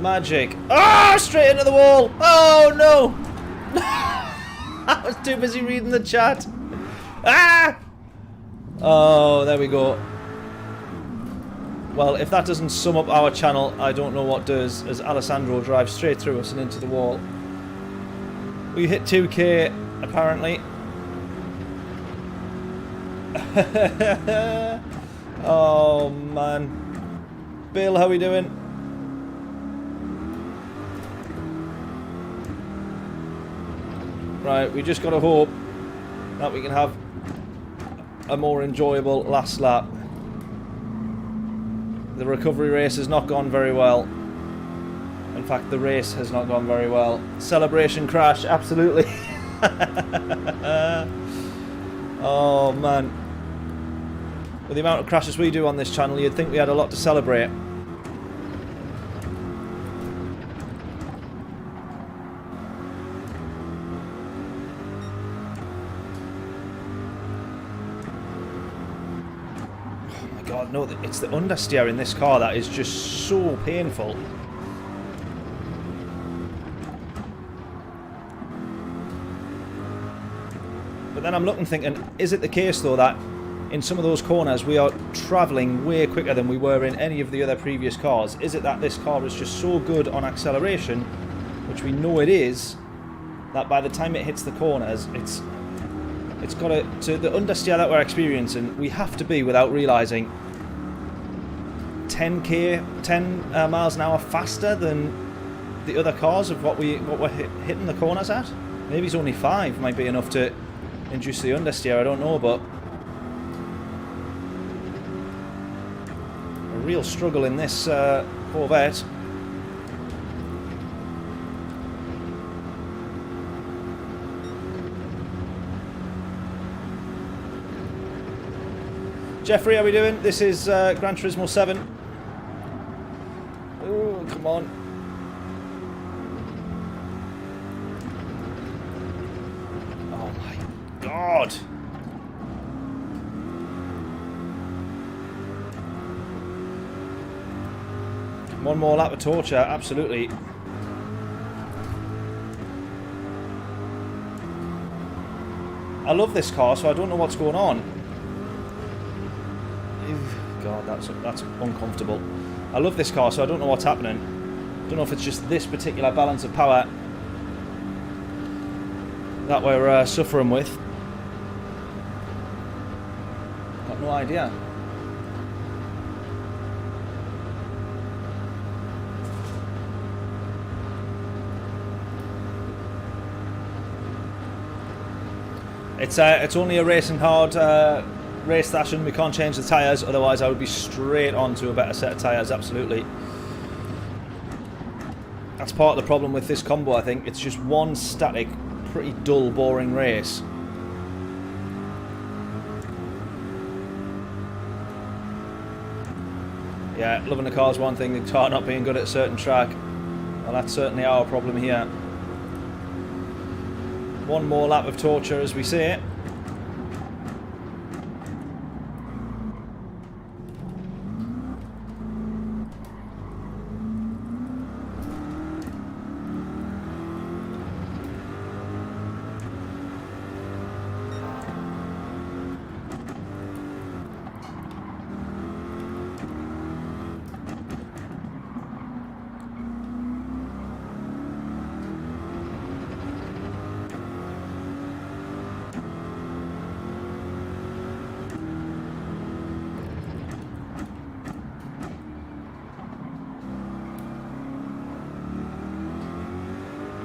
Magic. Ah, oh, straight into the wall. Oh, no. I was too busy reading the chat. Ah. Oh, there we go. Well, if that doesn't sum up our channel, I don't know what does, as Alessandro drives straight through us and into the wall. We hit 2k, apparently. Oh, man. Bill, how we doing? Right, we just got to hope that we can have a more enjoyable last lap. The recovery race has not gone very well. In fact, the race has not gone very well. Celebration crash, absolutely. Oh, man. With the amount of crashes we do on this channel, you'd think we had a lot to celebrate. God, no, it's the understeer in this car that is just so painful. But then I'm looking thinking, is it the case though that in some of those corners we are travelling way quicker than we were in any of the other previous cars? Is it that this car is just so good on acceleration, which we know it is, that by the time it hits the corners, it's got to the understeer that we're experiencing, we have to be, without realising, 10 miles an hour faster than the other cars of what we're hitting the corners at. Maybe it's only 5 might be enough to induce the understeer, I don't know, but a real struggle in this Corvette. Jeffrey, how are we doing? This is Gran Turismo 7. Oh, come on. Oh my God. One more lap of torture, absolutely. I love this car, so I don't know what's going on. God, that's uncomfortable. I love this car, so I don't know what's happening. Don't know if it's just this particular balance of power that we're suffering with. Got no idea. It's only a racing hard race station. We can't change the tyres, otherwise I would be straight on to a better set of tyres, absolutely. That's part of the problem with this combo, I think. It's just one static, pretty dull, boring race. Yeah, loving the car's one thing, the car not being good at a certain track. Well, that's certainly our problem here. One more lap of torture, as we say.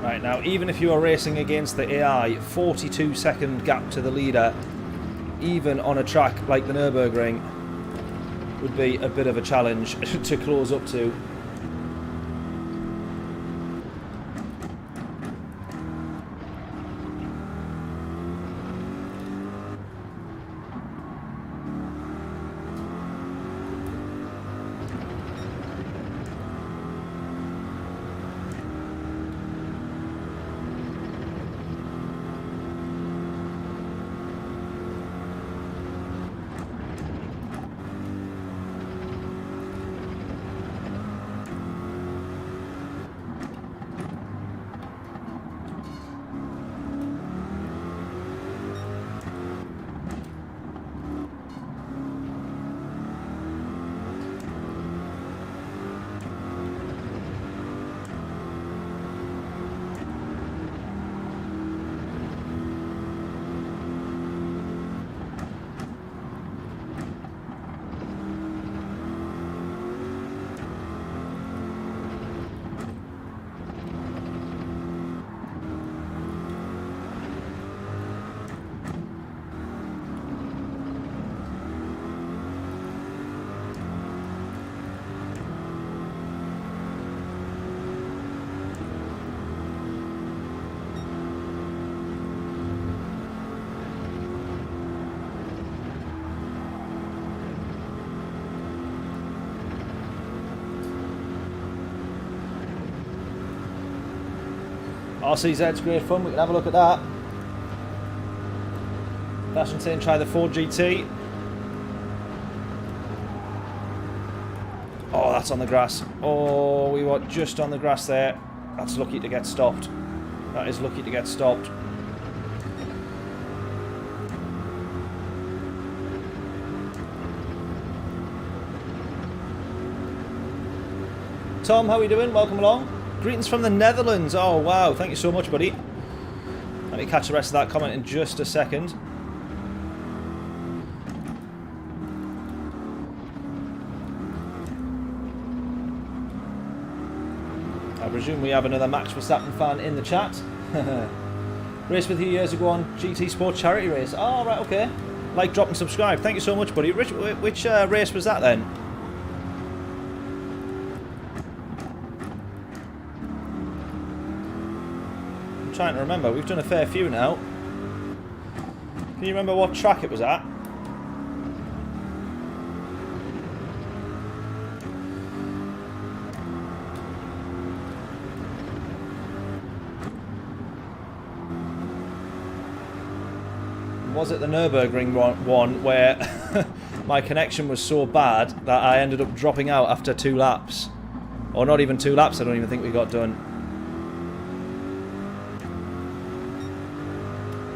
Right, now, even if you are racing against the AI, 42-second gap to the leader, even on a track like the Nürburgring, would be a bit of a challenge to close up to. RCZ's great fun. We can have a look at that. Fashion saying try the Ford GT. Oh, that's on the grass. Oh, we were just on the grass there. That's lucky to get stopped. That is lucky to get stopped. Tom, how are you doing? Welcome along. Greetings from the Netherlands. Oh, wow. Thank you so much, buddy. Let me catch the rest of that comment in just a second. I presume we have another Max Verstappen fan in the chat. Raced with you years ago on GT Sport charity race. Oh, right, okay. Like, drop and subscribe. Thank you so much, buddy. Which race was that then? I'm trying to remember. We've done a fair few now. Can you remember what track it was at? Was it the Nürburgring one where my connection was so bad that I ended up dropping out after 2 laps? Or not even 2 laps, I don't even think we got done.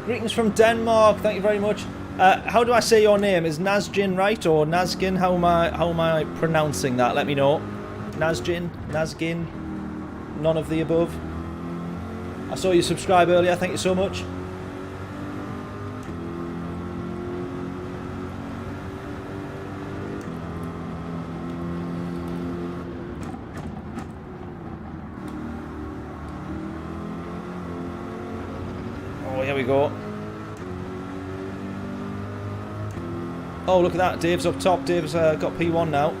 Greetings from Denmark, thank you very much. How do I say your name? Is Nazgin right, or Nazgin? How am I pronouncing that? Let me know. Nazgin? Nazgin? None of the above. I saw you subscribe earlier, thank you so much. Here we go. Oh, look at that. Dave's up top. Dave's got P1 now.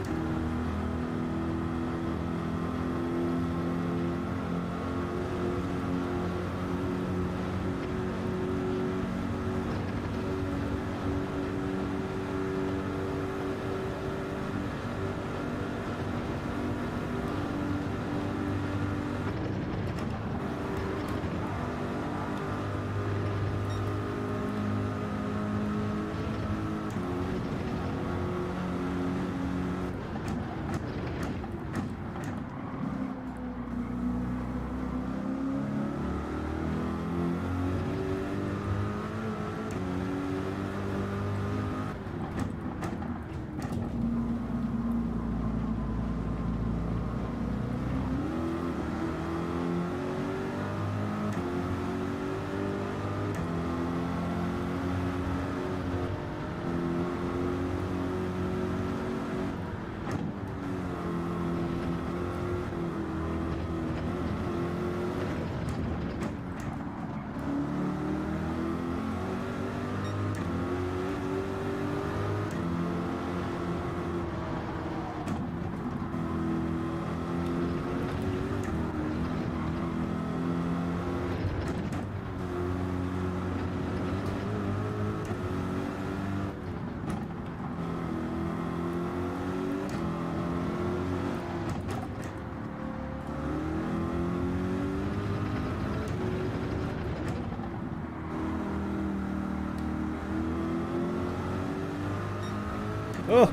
Oh!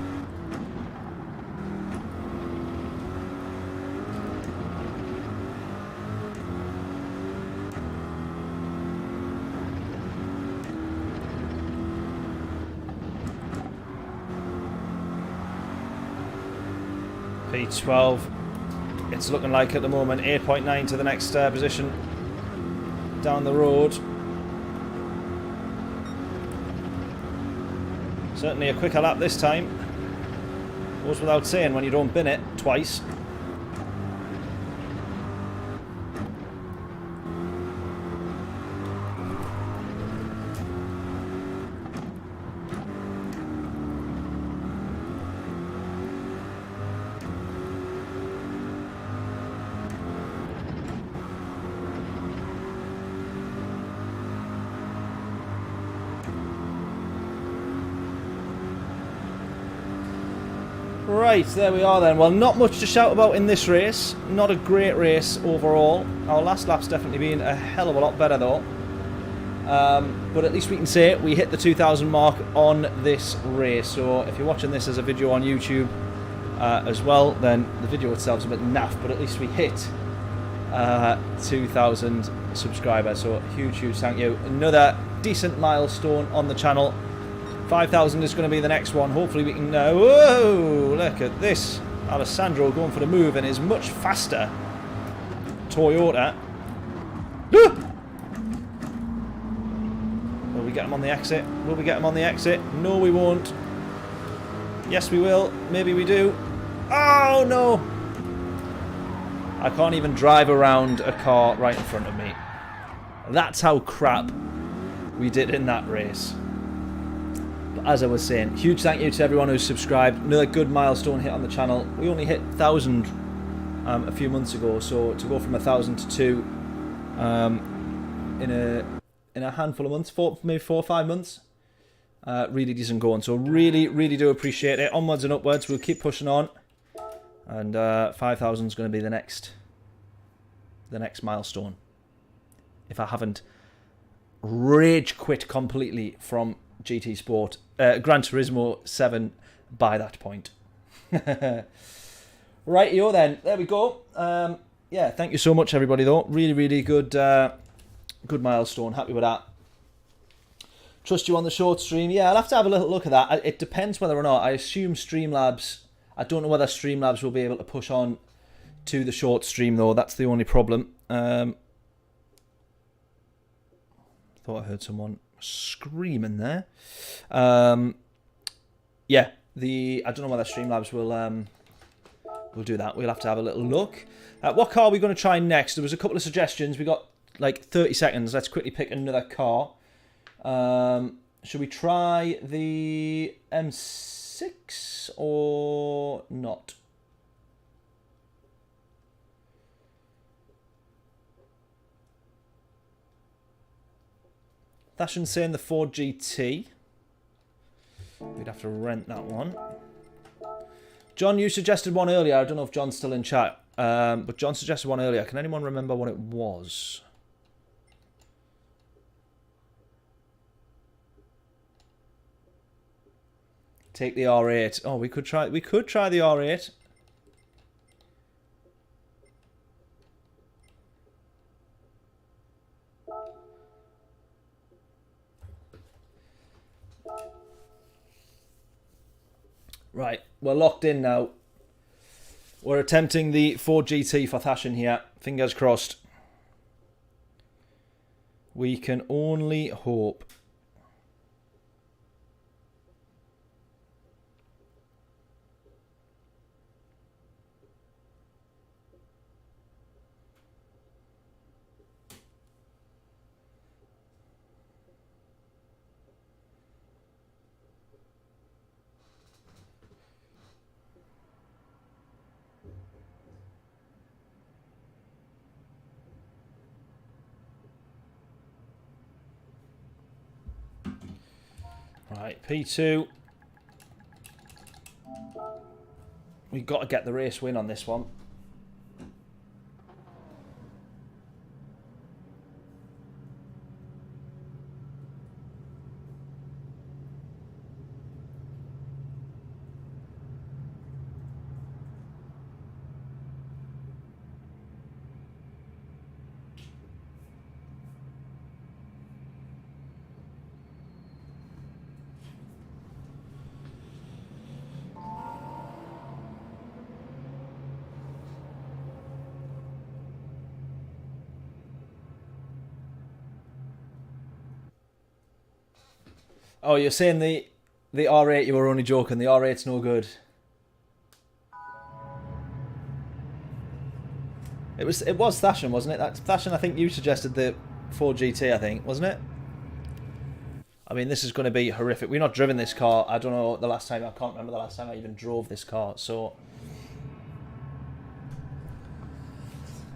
P12. It's looking like at the moment 8.9 to the next position down the road. Certainly a quicker lap this time. Goes without saying when you don't bin it twice. Right, there we are then. Well, not much to shout about in this race. Not a great race overall. Our last lap's definitely been a hell of a lot better though. But at least we can say we hit the 2,000 mark on this race. So if you're watching this as a video on YouTube as well, then the video itself is a bit naff, but at least we hit 2,000 subscribers. So huge thank you. Another decent milestone on the channel. 5,000 is going to be the next one. Hopefully we can... whoa! Look at this. Alessandro going for the move and is much faster. Toyota. Will we get him on the exit? Will we get him on the exit? No, we won't. Yes, we will. Maybe we do. Oh, no! I can't even drive around a car right in front of me. That's how crap we did in that race. As I was saying, huge thank you to everyone who's subscribed. Another good milestone hit on the channel. We only hit 1,000 a few months ago, so to go from 1,000 to 2 in a handful of months, maybe 4 or 5 months, really decent going. So really do appreciate it. Onwards and upwards, we'll keep pushing on, and 5,000 is going to be the next milestone. If I haven't rage quit completely from GT Sport, Gran Turismo 7 by that point. Rightio then, there we go. Yeah, thank you so much everybody though. Really good good milestone, happy with that. Trust you on the short stream. Yeah, I'll have to have a little look at that. It depends whether or not. I assume Streamlabs, I don't know whether Streamlabs will be able to push on to the short stream though, that's the only problem. Thought I heard someone screaming there. Yeah, I don't know whether Streamlabs will do that. We'll have to have a little look. What car are we going to try next? There was a couple of suggestions. We got like 30 seconds. Let's quickly pick another car. Should we try the M6 or not? Thashin's saying the Ford GT. We'd have to rent that one. John, you suggested one earlier. I don't know if John's still in chat. But John suggested one earlier. Can anyone remember what it was? Take the R8. Oh, we could try the R8. Right, we're locked in now. We're attempting the Ford GT for Thashin here. Fingers crossed. We can only hope. Right, P2. We've got to get the race win on this one. Oh, you're saying the R8, you were only joking. The R8's no good. It was Thashin, wasn't it? Thashin, I think you suggested the Ford GT, I think, wasn't it? I mean, this is going to be horrific. We've not driven this car. I don't know the last time. I can't remember the last time I even drove this car. So,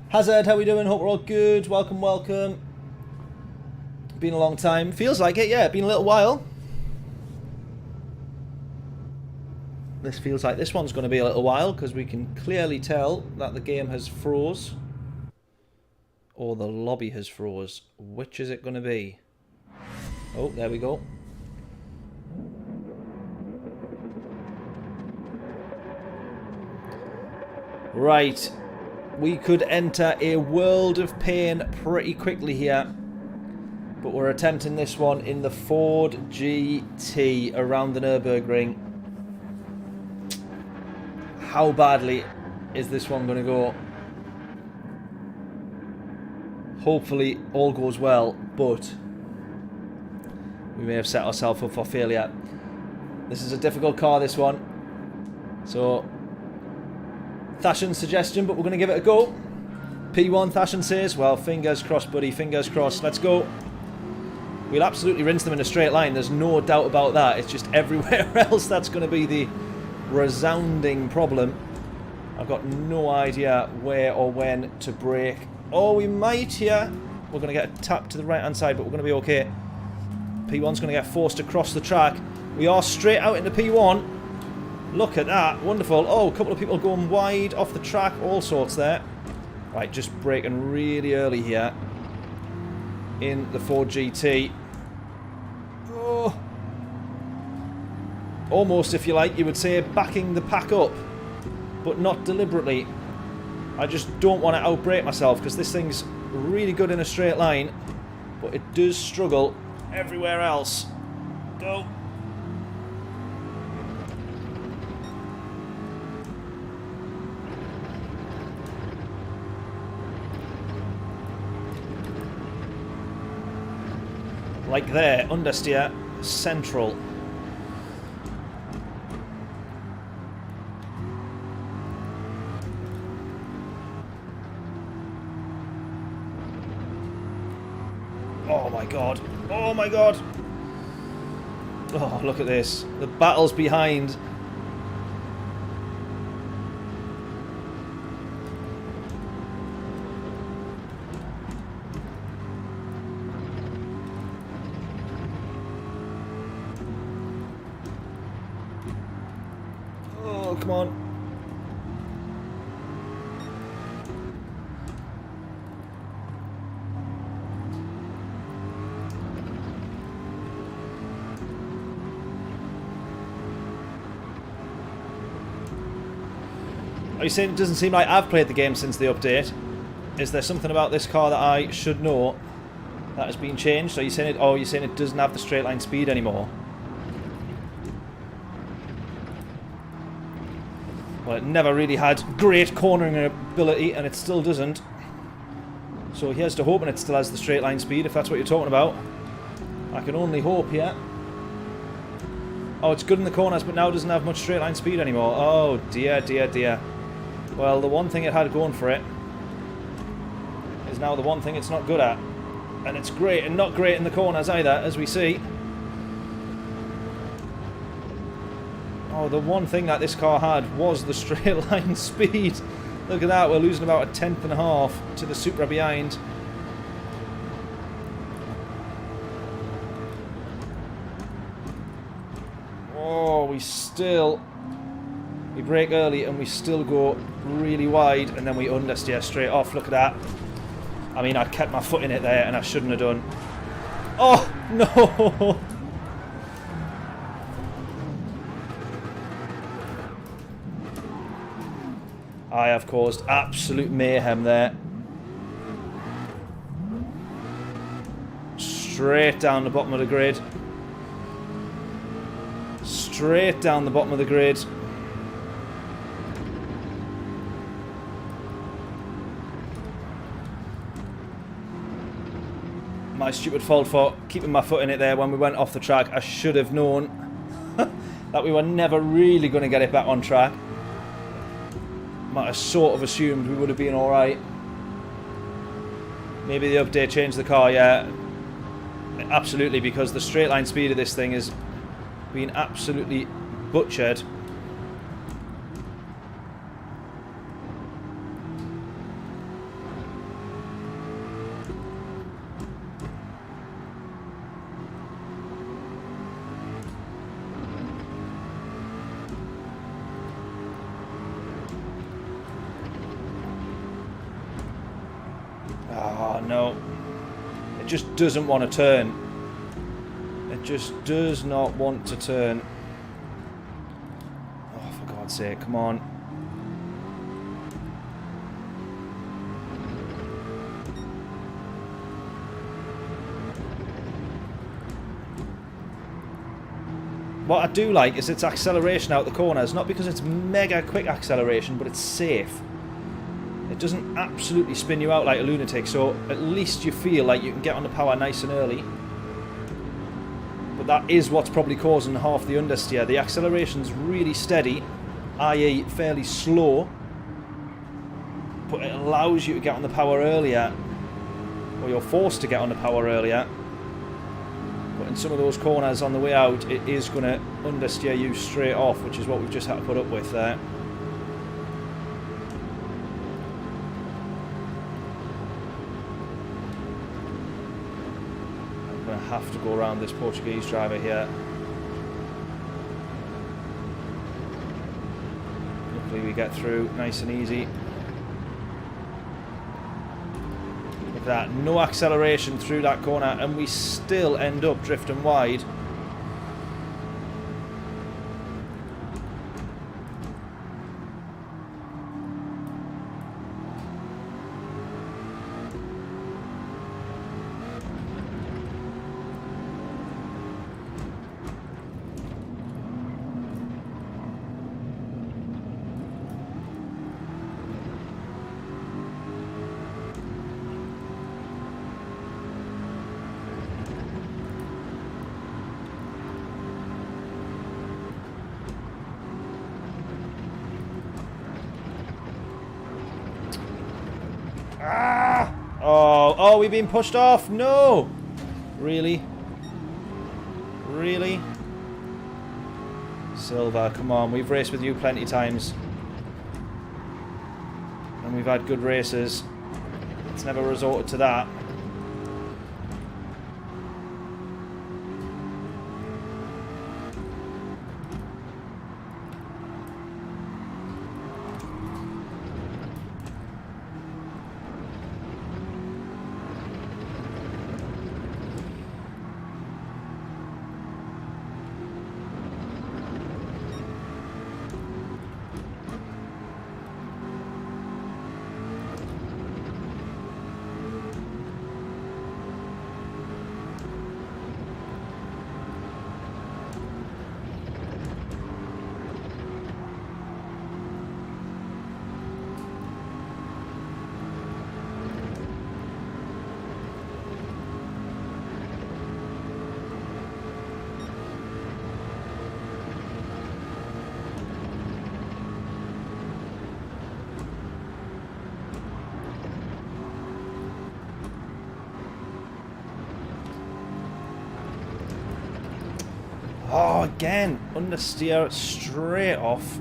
Hazard, how we doing? Hope we're all good. Welcome, welcome. Been a long time. Feels like it, yeah. Been a little while. This feels like this one's going to be a little while because we can clearly tell that the game has froze. Or the lobby has froze. Which is it going to be? Oh, there we go. Right. We could enter a world of pain pretty quickly here. But we're attempting this one in the Ford GT around the Nürburgring. How badly is this one going to go? Hopefully all goes well, but we may have set ourselves up for failure. This is a difficult car, this one. So, Thashen's suggestion, but we're going to give it a go. P1, Thashen says, well, fingers crossed, buddy, fingers crossed. Let's go. We'll absolutely rinse them in a straight line. There's no doubt about that. It's just everywhere else that's going to be the resounding problem. I've got no idea where or when to brake. Oh, we might here. We're going to get a tap to the right-hand side, but we're going to be okay. P1's going to get forced across the track. We are straight out into P1. Look at that. Wonderful. Oh, a couple of people going wide off the track. All sorts there. Right, just braking really early here in the Ford GT. Oh. Almost, if you like, you would say backing the pack up, but not deliberately. I just don't want to outbrake myself because this thing's really good in a straight line, but it does struggle everywhere else. Go. Like there, understeer, central. Oh my god. Oh my god. Oh, look at this. The battle's behind. Oh, come on. Are you saying it doesn't seem like I've played the game since the update? Is there something about this car that I should know that has been changed? Are you saying it? Oh, you're saying it doesn't have the straight line speed anymore? Well, it never really had great cornering ability, and it still doesn't. So here's to hoping it still has the straight line speed, if that's what you're talking about. I can only hope here. Oh, it's good in the corners, but now doesn't have much straight line speed anymore. Oh, dear, dear, dear. Well, the one thing it had going for it is now the one thing it's not good at. And it's great, and not great in the corners either, as we see. Oh, the one thing that this car had was the straight line speed. Look at that, we're losing about a tenth and a half to the Supra behind. Oh, we brake early and we still go really wide, and then we understeer straight off. Look at that. I mean, I kept my foot in it there and I shouldn't have done. Oh, no! I have caused absolute mayhem there. Straight down the bottom of the grid. Straight down the bottom of the grid. My stupid fault for keeping my foot in it there when we went off the track. I should have known that we were never really going to get it back on track. Might have sort of assumed we would have been alright. Maybe the update changed the car, yeah. Absolutely, because the straight line speed of this thing is being absolutely butchered. Oh, no. It just doesn't want to turn. It just does not want to turn. Oh, for God's sake, come on. What I do like is its acceleration out the corners, not because it's mega quick acceleration, but it's safe. It doesn't absolutely spin you out like a lunatic, so at least you feel like you can get on the power nice and early. But that is what's probably causing half the understeer. The acceleration's really steady, i.e. fairly slow, but it allows you to get on the power earlier, or you're forced to get on the power earlier. But in some of those corners on the way out, it is going to understeer you straight off, which is what we've just had to put up with there. I'm going to have to go around this Portuguese driver here. Luckily we get through nice and easy. That no acceleration through that corner, and we still end up drifting wide. Oh, we've been pushed off. No. Really? Really? Silver, come on. We've raced with you plenty of times. And we've had good races. It's never resorted to that. Oh, again, understeer straight off.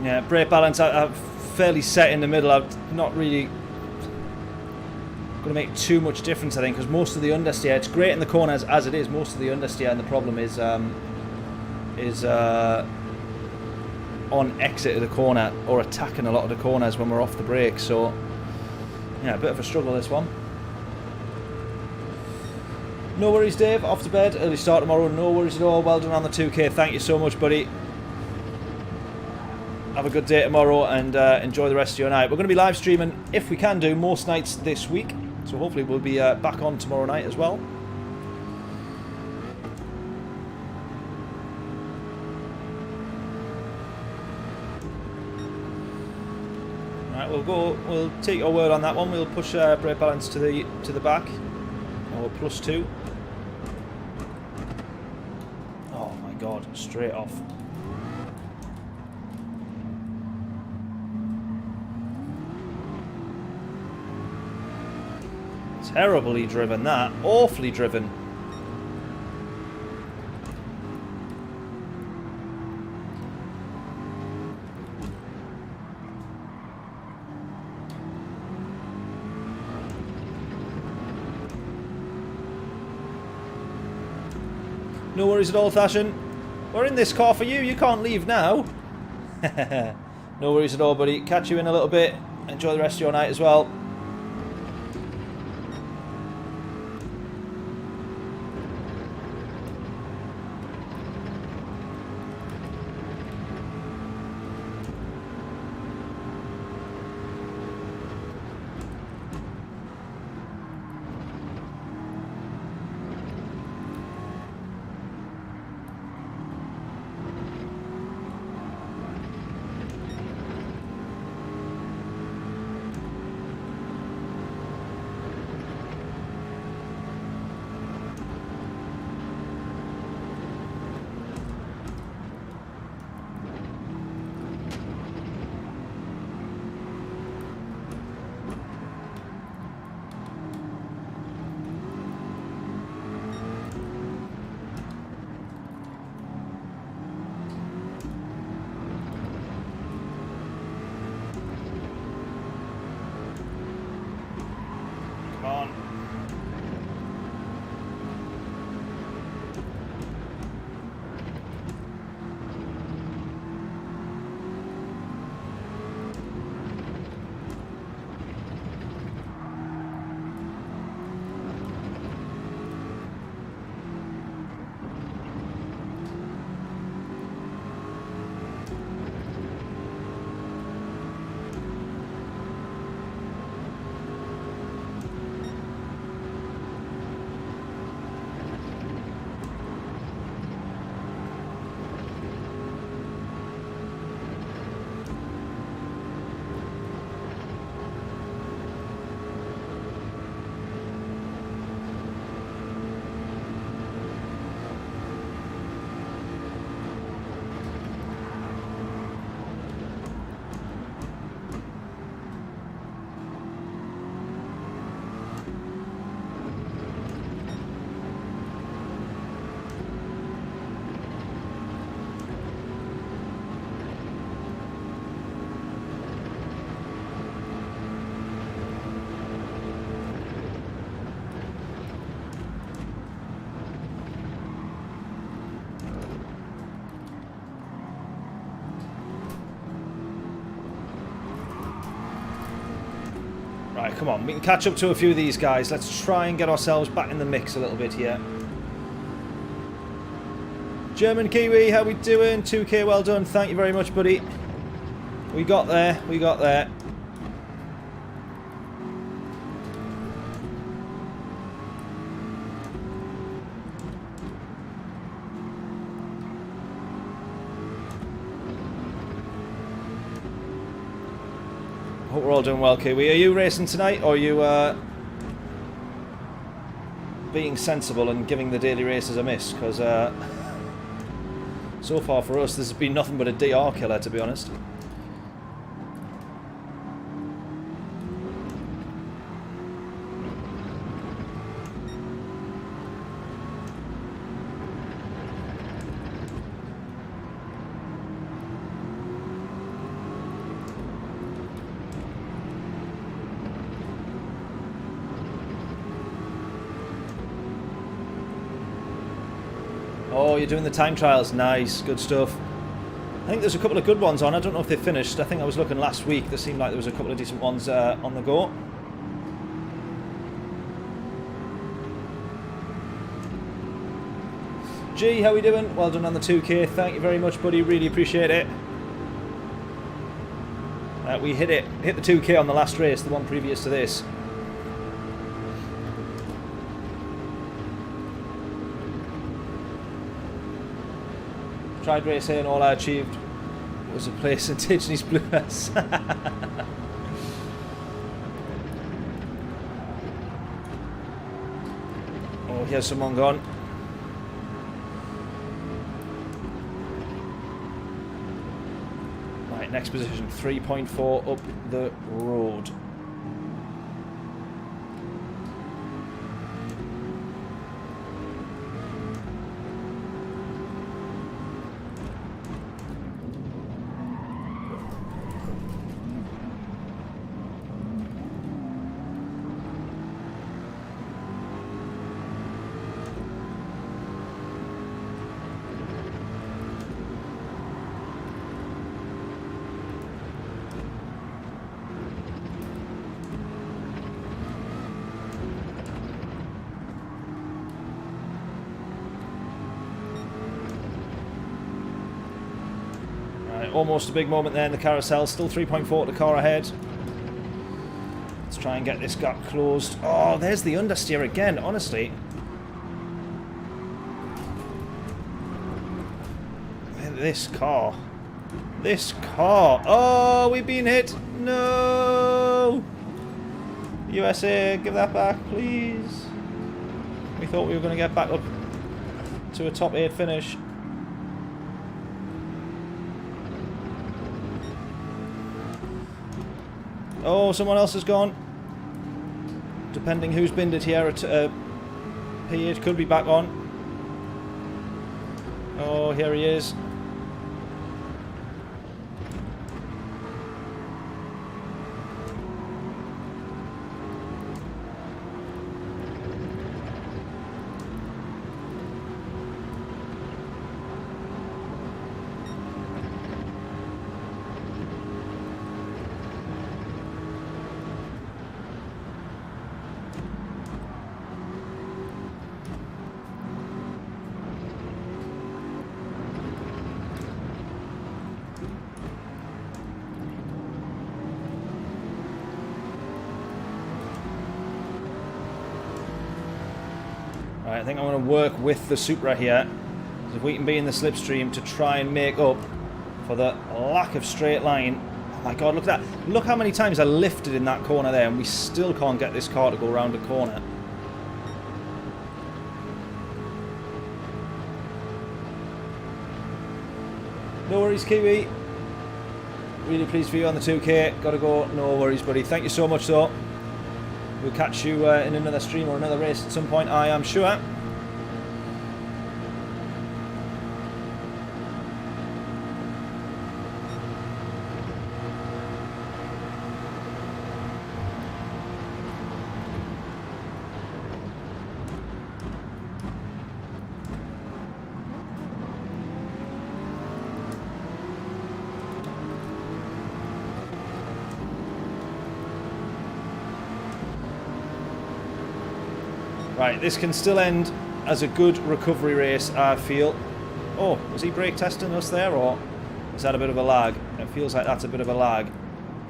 Yeah, brake balance, I'm fairly set in the middle. I've not really going to make too much difference, I think, because most of the understeer, it's great in the corners as it is, most of the understeer, and the problem is on exit of the corner or attacking a lot of the corners when we're off the brake. So yeah, a bit of a struggle this one. No worries, Dave, off to bed, early start tomorrow, no worries at all. Well done on the 2K, thank you so much, buddy. Have a good day tomorrow and enjoy the rest of your night. We're going to be live streaming, if we can do, most nights this week. So hopefully we'll be back on tomorrow night as well. Right, we'll take your word on that one. We'll push brake balance to the back. Or +2. Oh my god, straight off. Terribly driven, that. Awfully driven. No worries at all, Fashion. We're in this car for you. You can't leave now. No worries at all, buddy. Catch you in a little bit. Enjoy the rest of your night as well. Right, come on. We can catch up to a few of these guys. Let's try and get ourselves back in the mix a little bit here. German Kiwi, how we doing? 2K, well done. Thank you very much, buddy. We got there. We got there. Hope we're all doing well, Kiwi. Are you racing tonight, or are you being sensible and giving the daily races a miss? Because so far for us, this has been nothing but a DR killer, to be honest. Oh, you're doing the time trials. Nice, good stuff. I think there's a couple of good ones on. I don't know if they've finished. I think I was looking last week. There seemed like there was a couple of decent ones on the go. G, how we doing? Well done on the 2K. Thank you very much, buddy. Really appreciate it. We hit the 2K on the last race, the one previous to this. Tried race A and all I achieved was a place in Tidney's Blues. Oh, here's someone gone. Right, next position, 3.4 up the road. Right, almost a big moment there in the carousel. Still 3.4 to the car ahead. Let's try and get this gap closed. Oh, there's the understeer again, honestly. This car. This car. Oh, we've been hit. No. USA, give that back, please. We thought we were going to get back up to a top 8 finish. Oh, someone else has gone. Depending who's binned it here at P8, could be back on. Oh, here he is. Right, I think I'm going to work with the Supra here. If we can be in the slipstream to try and make up for the lack of straight line. Oh my god, look at that. Look how many times I lifted in that corner there and we still can't get this car to go around a corner. No worries, Kiwi. Really pleased for you on the 2K. Gotta go. No worries, buddy. Thank you so much, though. We'll catch you in another stream or another race at some point, I am sure. Right, this can still end as a good recovery race, I feel. Oh, was he brake testing us there, or was that a bit of a lag? It feels like that's a bit of a lag.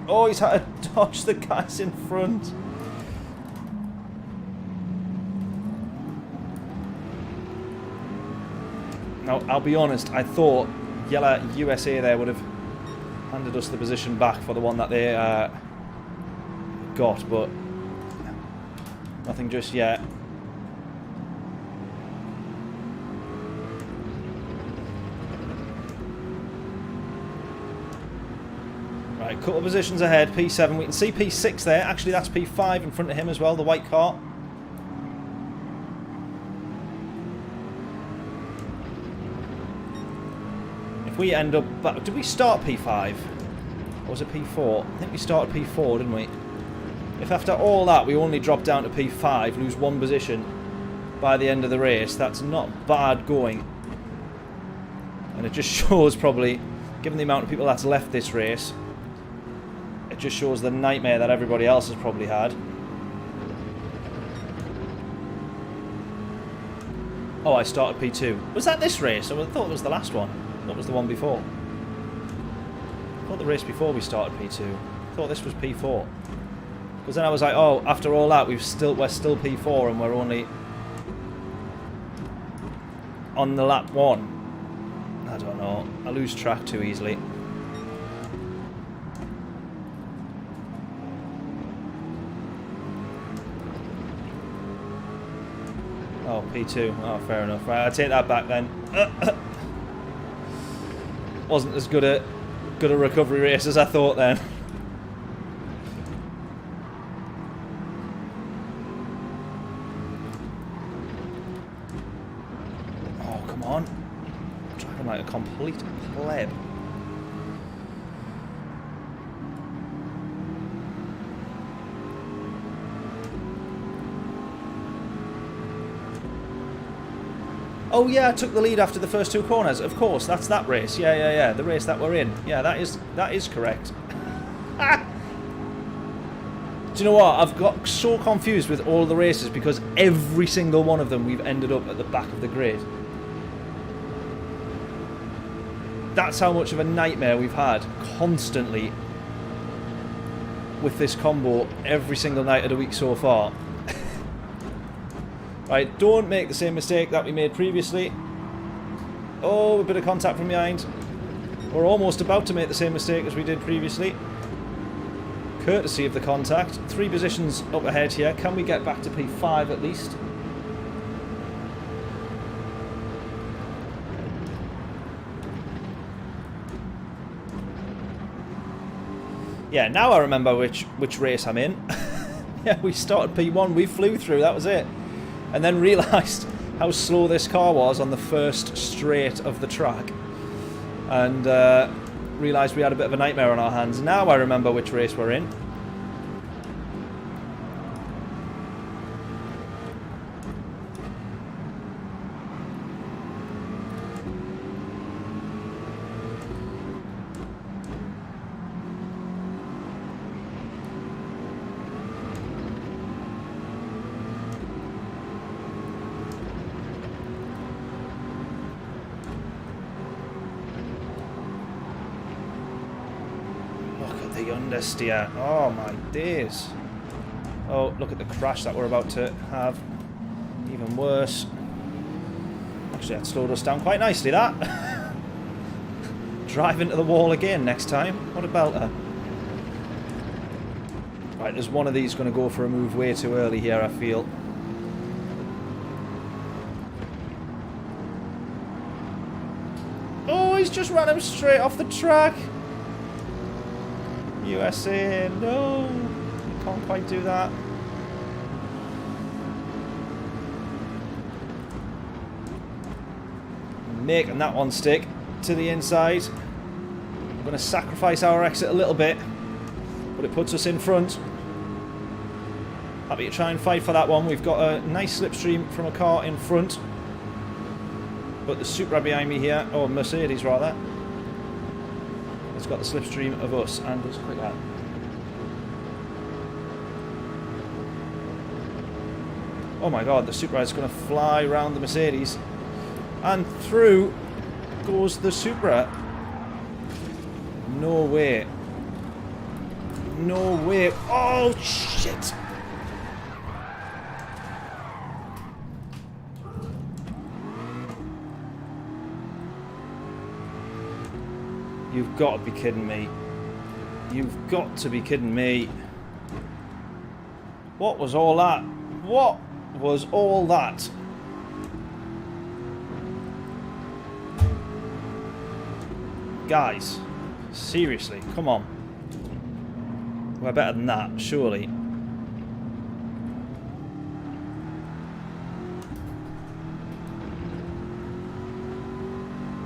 Oh, he's had to dodge the guys in front. Now, I'll be honest, I thought Yellow USA there would have handed us the position back for the one that they got, but nothing just yet. Right, couple of positions ahead, P7. We can see P6 there. Actually, that's P5 in front of him as well, the white car. If we end up... Did we start P5? Or was it P4? I think we started P4, didn't we? If after all that we only drop down to P5, lose one position by the end of the race, that's not bad going. And it just shows probably, given the amount of people that's left this race, it just shows the nightmare that everybody else has probably had. Oh, I started P2. Was that this race? I thought it was the last one. That was the one before. I thought the race before we started P2. I thought this was P4. Because then I was like, oh, after all that, we're still P4 and we're only on the lap 1. I don't know. I lose track too easily. Oh, P2. Oh, fair enough. Right, I'll take that back then. Wasn't as good a recovery race as I thought then. Oh, come on. I'm driving like a complete pleb. Oh yeah, I took the lead after the first 2 corners. Of course, that's that race. Yeah. The race that we're in. Yeah, that is correct. Do you know what? I've got so confused with all the races because every single one of them we've ended up at the back of the grid. That's how much of a nightmare we've had constantly with this combo every single night of the week so far. Right, don't make the same mistake that we made previously. Oh, a bit of contact from behind. We're almost about to make the same mistake as we did previously. Courtesy of the contact. 3 positions up ahead here. Can we get back to P5 at least? Yeah, now I remember which race I'm in. Yeah, we started P1, we flew through, that was it. And then realised how slow this car was on the first straight of the track. And realised we had a bit of a nightmare on our hands. Now I remember which race we're in. Understeer. Oh my days. Oh, look at the crash that we're about to have. Even worse. Actually, that slowed us down quite nicely, that. Drive into the wall again next time. What a belter. Right, there's one of these going to go for a move way too early here, I feel. Oh, he's just ran him straight off the track. USA, no, can't quite do that. Making that one stick to the inside. I'm going to sacrifice our exit a little bit, but it puts us in front. Happy to try and fight for that one. We've got a nice slipstream from a car in front, but the Supra behind me here, or Mercedes rather, it's got the slipstream of us and us quicker. Oh my god, the Supra is going to fly around the Mercedes. And through goes the Supra. No way. No way. Oh, shit. You've got to be kidding me. You've got to be kidding me. What was all that? What was all that? Guys, seriously, come on. We're better than that, surely.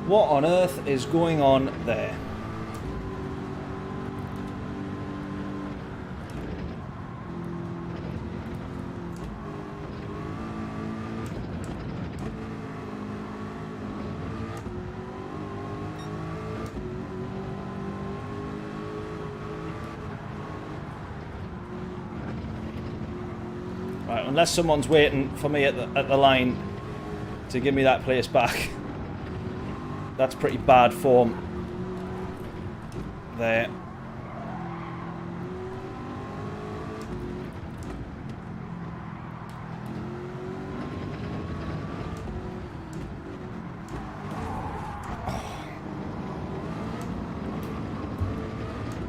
What on earth is going on there? Right, unless someone's waiting for me at the line to give me that place back. That's pretty bad form there.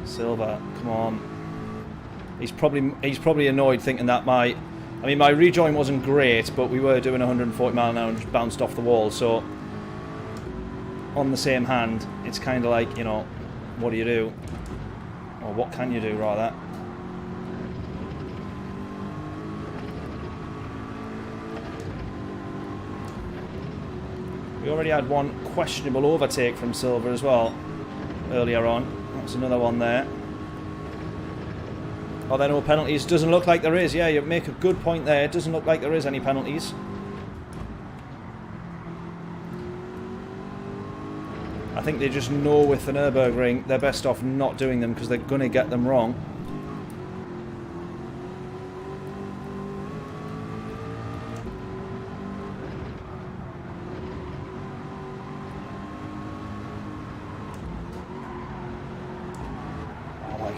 Silver, come on. He's probably annoyed thinking that my rejoin wasn't great, but we were doing 140 mile an hour and just bounced off the wall, so on the same hand, it's kind of like, you know, what do you do? Or what can you do, rather? We already had one questionable overtake from Silver as well, earlier on. That's another one there. Are there no penalties? Doesn't look like there is. Yeah, you make a good point there. It doesn't look like there is any penalties. I think they just know with the Nürburgring they're best off not doing them because they're going to get them wrong.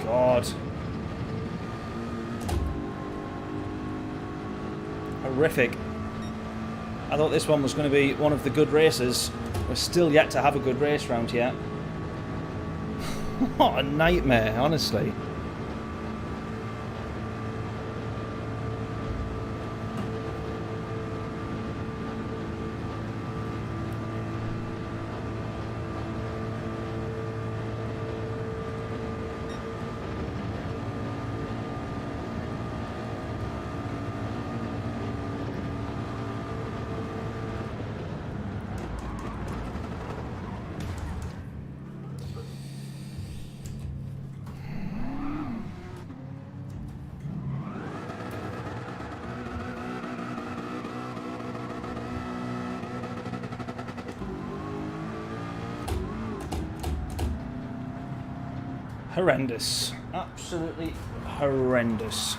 God. Horrific. I thought this one was going to be one of the good races. We're still yet to have a good race round here. What a nightmare, honestly. Horrendous. Absolutely horrendous.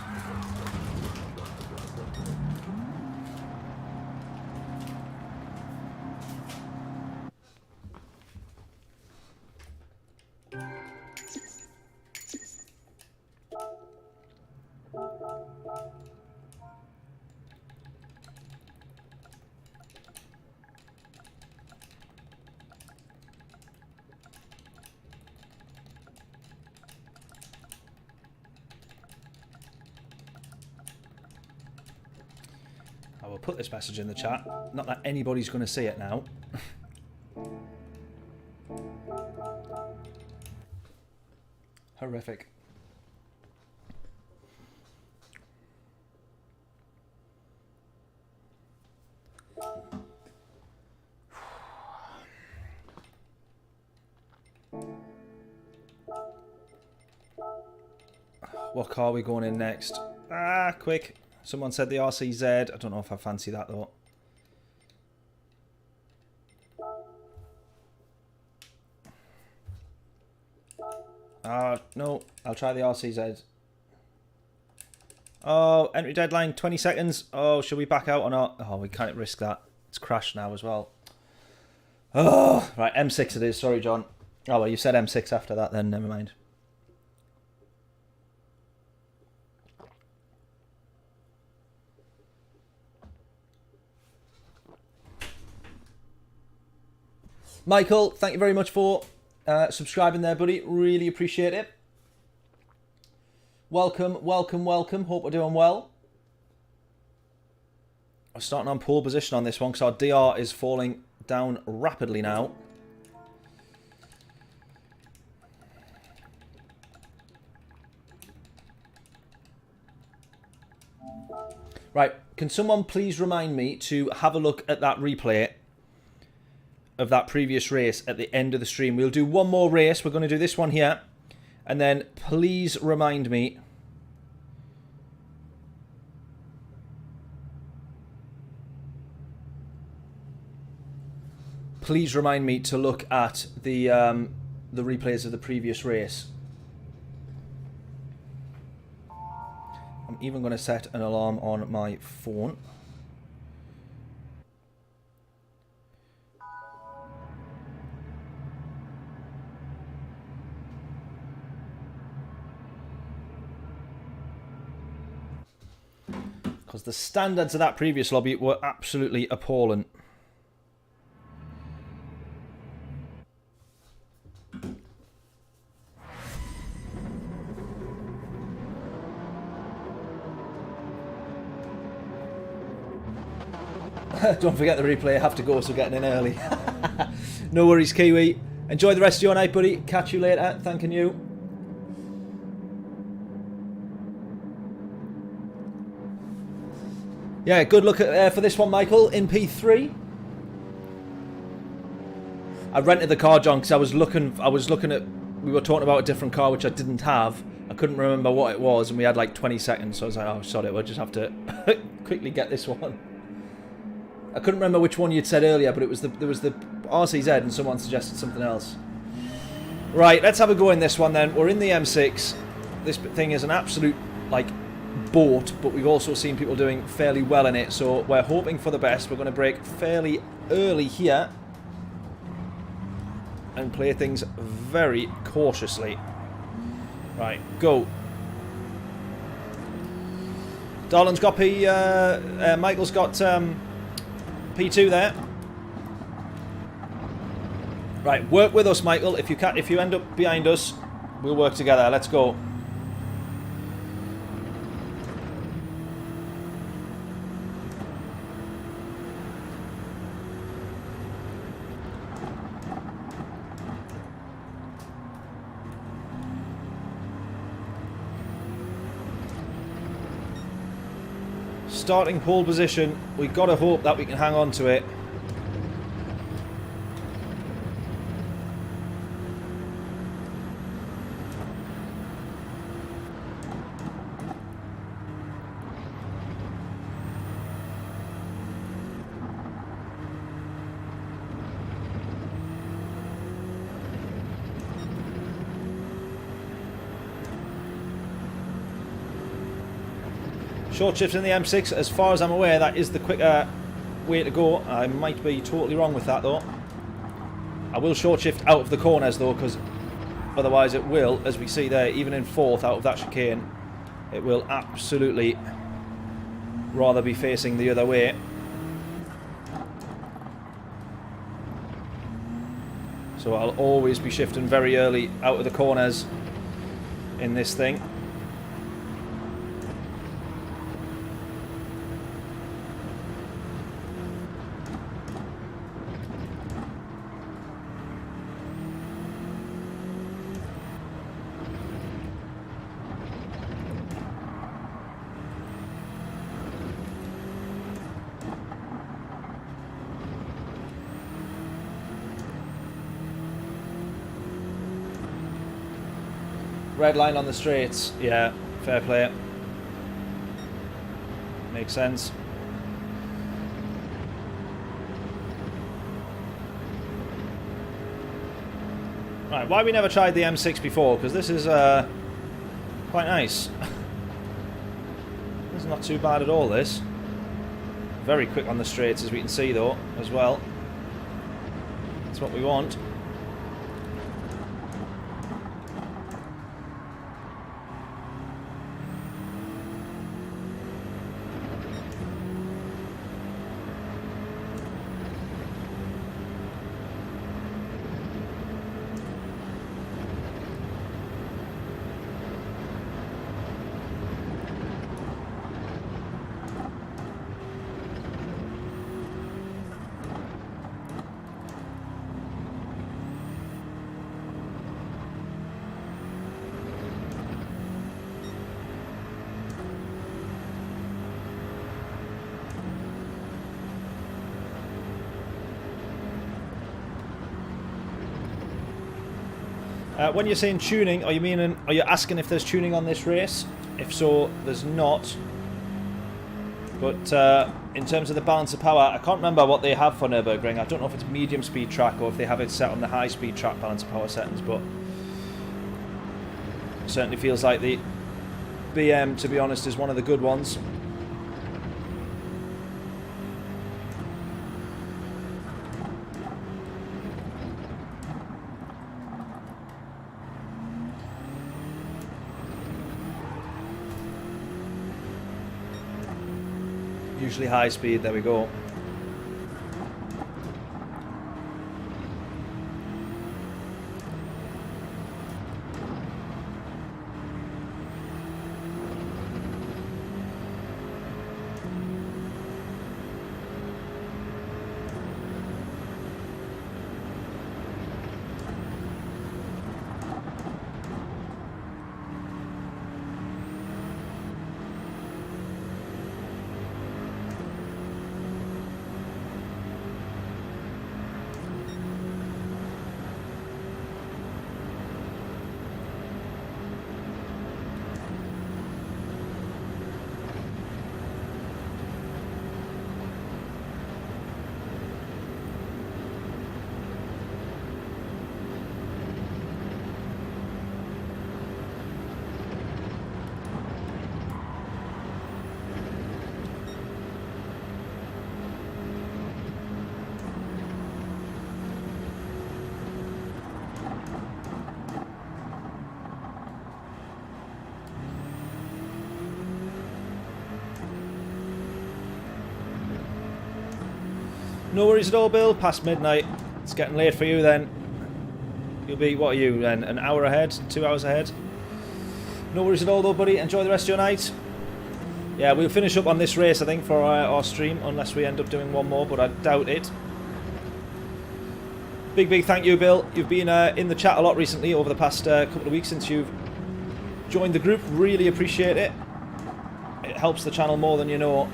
I will put this message in the chat. Not that anybody's going to see it now. Horrific. What car are we going in next? Ah, quick. Someone said the RCZ. I don't know if I fancy that though. No, I'll try the RCZ. Oh, entry deadline 20 seconds. Oh, should we back out or not? Oh, we can't risk that. It's crashed now as well. Oh, right, M6 it is. Sorry, John. Oh, well, you said M6 after that then. Never mind. Michael, thank you very much for subscribing there, buddy. Really appreciate it. Welcome, welcome, welcome. Hope we're doing well. We're starting on pole position on this one because our DR is falling down rapidly now. Right, can someone please remind me to have a look at that replay of that previous race at the end of the stream. We'll do one more race. We're going to do this one here. And then please remind me. Please remind me to look at the replays of the previous race. I'm even going to set an alarm on my phone. Because the standards of that previous lobby were absolutely appalling. Don't forget the replay, I have to go, so getting in early. No worries, Kiwi. Enjoy the rest of your night, buddy. Catch you later. Thanking you. Yeah, good look at, for this one, Michael, in P3. I rented the car, John, because I was looking at, we were talking about a different car which I didn't have. I couldn't remember what it was, and we had like 20 seconds, so I was like, oh, sorry, we'll just have to quickly get this one. I couldn't remember which one you'd said earlier, but it was there was the RCZ, and someone suggested something else. Right, let's have a go in this one then. We're in the M6. This thing is an absolute, like, boat, but we've also seen people doing fairly well in it, so we're hoping for the best. We're going to brake fairly early here and play things very cautiously. Right, go. Darlin's got Michael's got P2 there. Right, work with us, Michael. If you end up behind us, we'll work together. Let's go. Starting pole position, we've got to hope that we can hang on to it. Short shift in the M6, as far as I'm aware, that is the quicker way to go. I might be totally wrong with that though. I will short shift out of the corners though, because otherwise it will, as we see there, even in fourth out of that chicane, it will absolutely rather be facing the other way. So I'll always be shifting very early out of the corners in this thing. Red line on the straights, yeah, fair play. Makes sense. Right, why we never tried the M6 before? Because this is quite nice. This is not too bad at all, this. Very quick on the straights, as we can see though, as well. That's what we want. When you're saying tuning, are you asking if there's tuning on this race? If so, there's not. But in terms of the balance of power, I can't remember what they have for Nürburgring. I don't know if it's medium speed track or if they have it set on the high speed track balance of power settings, but it certainly feels like the BM, to be honest, is one of the good ones. Usually high speed, there we go. No worries at all, Bill. Past midnight. It's getting late for you then. You'll be, what are you then? An hour ahead? 2 hours ahead? No worries at all though, buddy. Enjoy the rest of your night. Yeah, we'll finish up on this race, I think, for our stream, unless we end up doing one more, but I doubt it. Big thank you, Bill. You've been in the chat a lot recently over the past couple of weeks since you've joined the group. Really appreciate it. It helps the channel more than you know.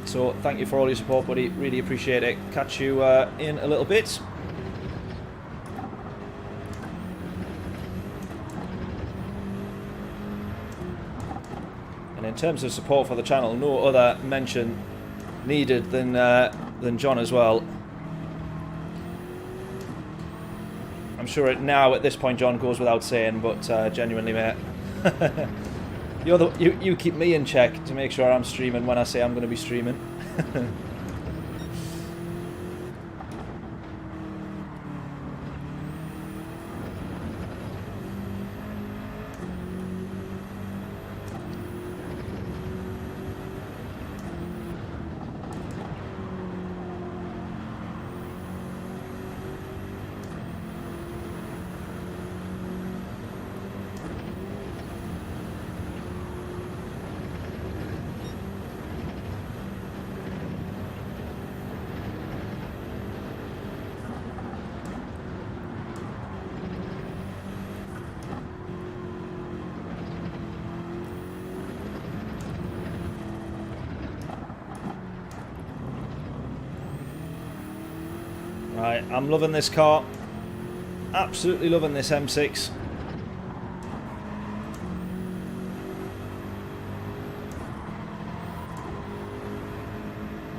So thank you for all your support, buddy. Really appreciate it. Catch you in a little bit. And in terms of support for the channel, no other mention needed than John as well. I'm sure it now at this point, John, goes without saying, but genuinely, mate, you keep me in check to make sure I'm streaming when I say I'm going to be streaming. Right, I'm loving this car. Absolutely loving this M6.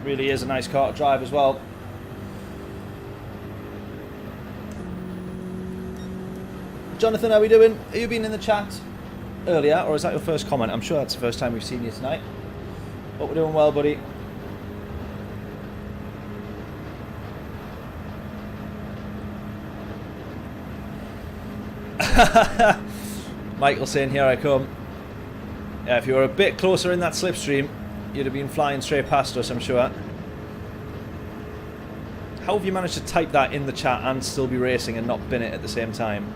Really is a nice car to drive as well. Jonathan, how are we doing? Have you been in the chat earlier, or is that your first comment? I'm sure that's the first time we've seen you tonight. But we're doing well, buddy. Michael saying, here I come. Yeah, if you were a bit closer in that slipstream, you'd have been flying straight past us, I'm sure. How have you managed to type that in the chat and still be racing and not bin it at the same time?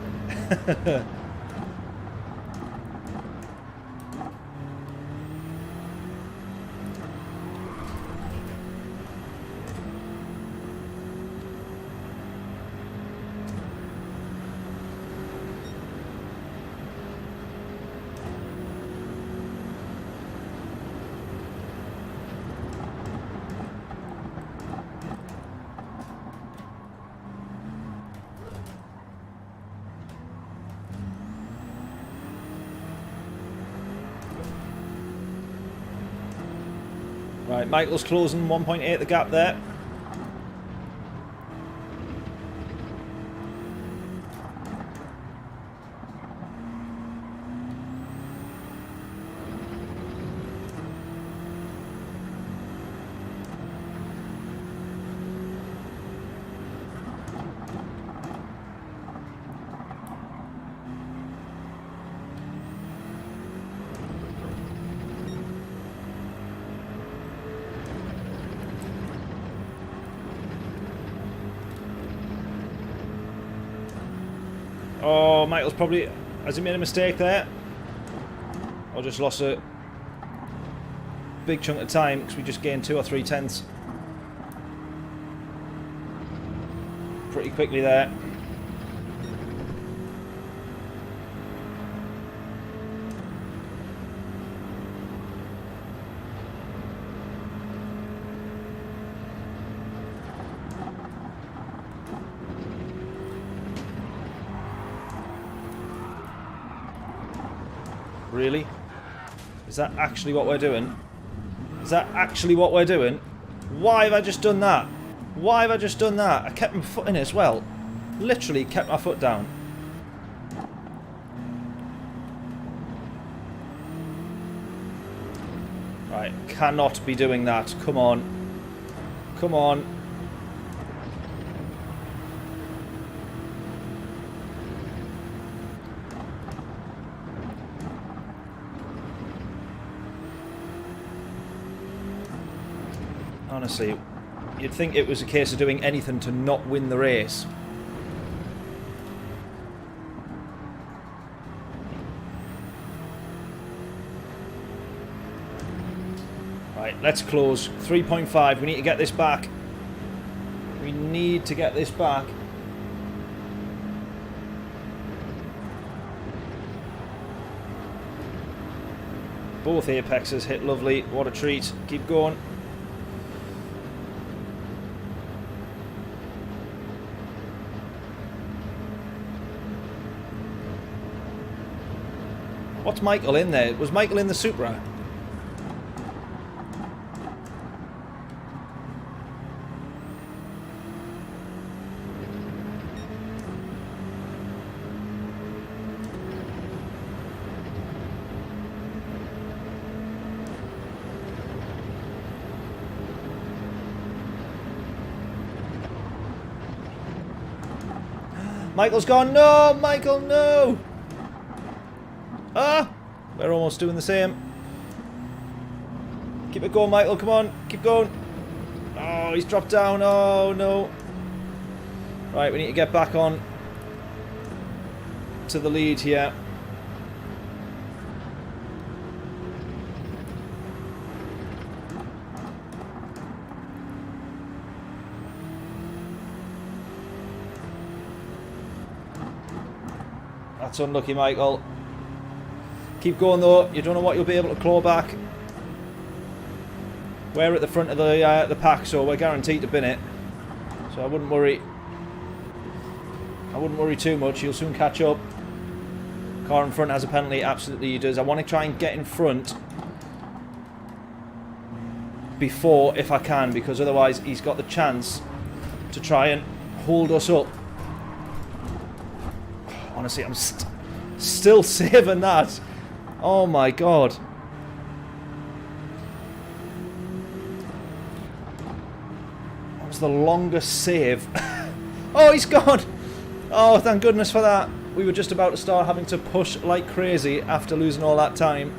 Right, Michael's closing 1.8 the gap there. Oh, Michael's probably... Has he made a mistake there? Or just lost a big chunk of time because we just gained 2 or 3 tenths pretty quickly there. Really? Is that actually what we're doing? Is that actually what we're doing? Why have I just done that? Why have I just done that? I kept my foot in it as well. Literally kept my foot down. Right, cannot be doing that. Come on. Come on. Honestly, You'd think it was a case of doing anything to not win the race. Right, let's close. 3.5. We need to get this back. We need to get this back. Both apexes hit lovely. What a treat. Keep going. What's Michael in there? Was Michael in the Supra? Michael's gone. No, Michael, no. Ah, we're almost doing the same. Keep it going, Michael. Come on, keep going. Oh, he's dropped down. Oh, no. Right, we need to get back on to the lead here. That's unlucky, Michael. Keep going though. You don't know what you'll be able to claw back. We're at the front of the pack, so we're guaranteed to bin it. So I wouldn't worry. I wouldn't worry too much. You'll soon catch up. Car in front has a penalty. Absolutely, he does. I want to try and get in front before, if I can, because otherwise he's got the chance to try and hold us up. Honestly, I'm still saving that. Oh my god. That was the longest save. Oh, he's gone. Oh, thank goodness for that. We were just about to start having to push like crazy after losing all that time.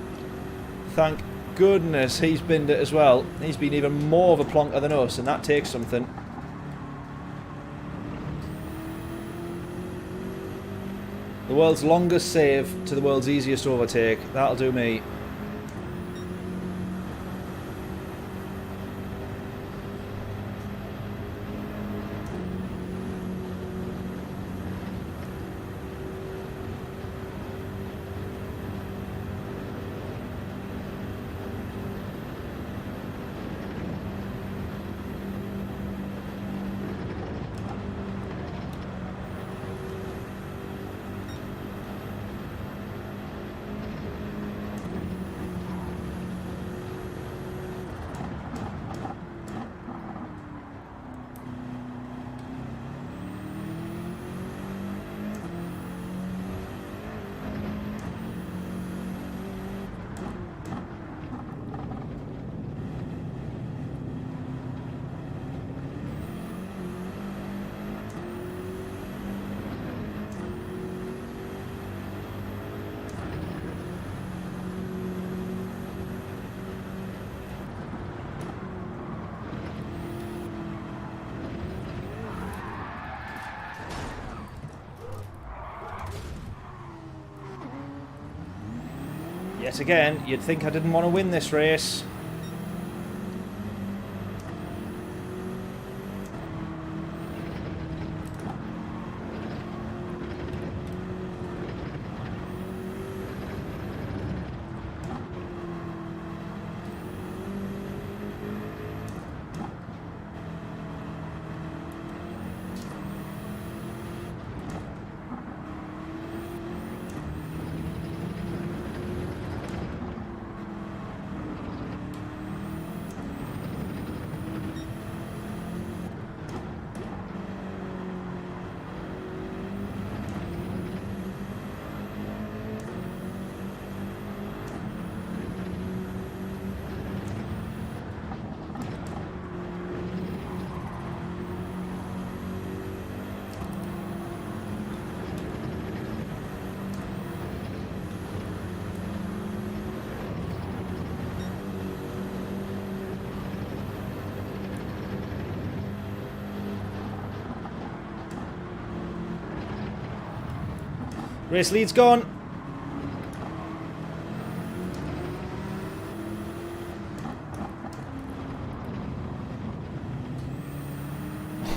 Thank goodness he's binned it as well. He's been even more of a plonker than us, and that takes something. The world's longest save to the world's easiest overtake. That'll do me. Yet again, you'd think I didn't want to win this race. Race lead's gone.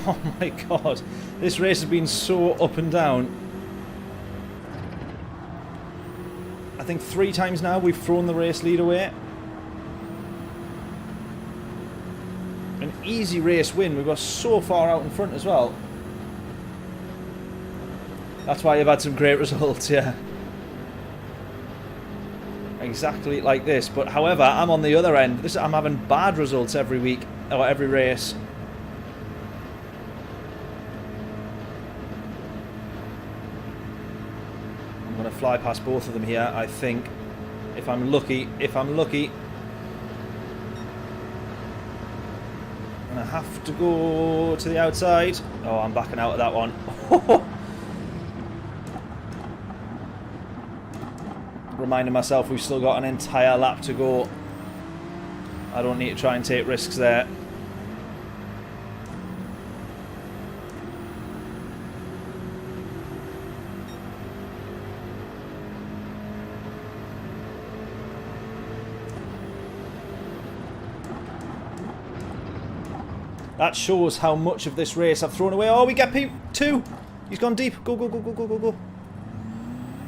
Oh my god. This race has been so up and down. I think 3 times now we've thrown the race lead away. An easy race win. We were so far out in front as well. That's why you've had some great results, yeah. Exactly like this. But however, I'm on the other end. I'm having bad results every week, or every race. I'm going to fly past both of them here, I think. If I'm lucky. And I have to go to the outside. Oh, I'm backing out of that one. Reminding myself we've still got an entire lap to go. I don't need to try and take risks there. That shows how much of this race I've thrown away. Oh, we get P2. He's gone deep. Go, go, go, go, go, go, go.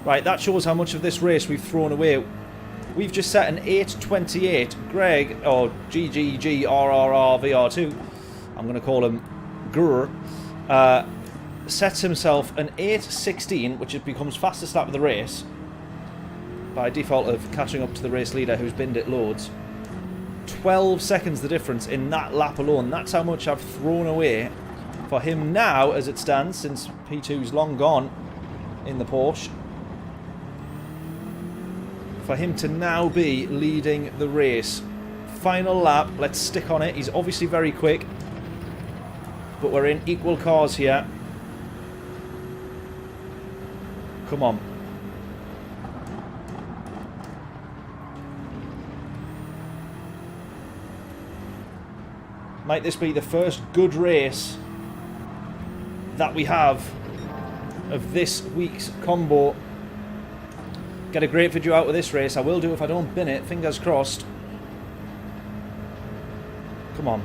Right, that shows how much of this race we've thrown away. We've just set an 8:28. Greg, or GGGRRRVR2, I'm going to call him Grr, sets himself an 8:16, which becomes fastest lap of the race, by default of catching up to the race leader who's binned it loads. 12 seconds the difference in that lap alone. That's how much I've thrown away for him now, as it stands, since P2's long gone in the Porsche. For him to now be leading the race. Final lap, let's stick on it. He's obviously very quick, but we're in equal cars here. Come on. Might this be the first good race that we have of this week's combo? Get a great video out of this race. I will do if I don't bin it. Fingers crossed. Come on.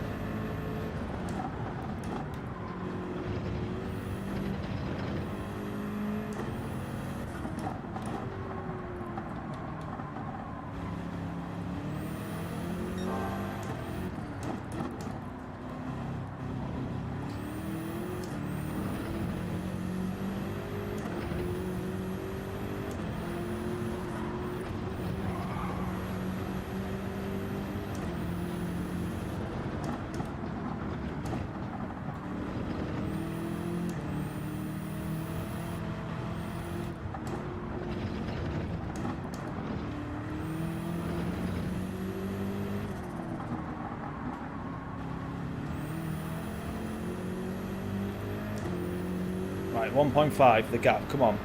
Right, 1.5, the gap, come on.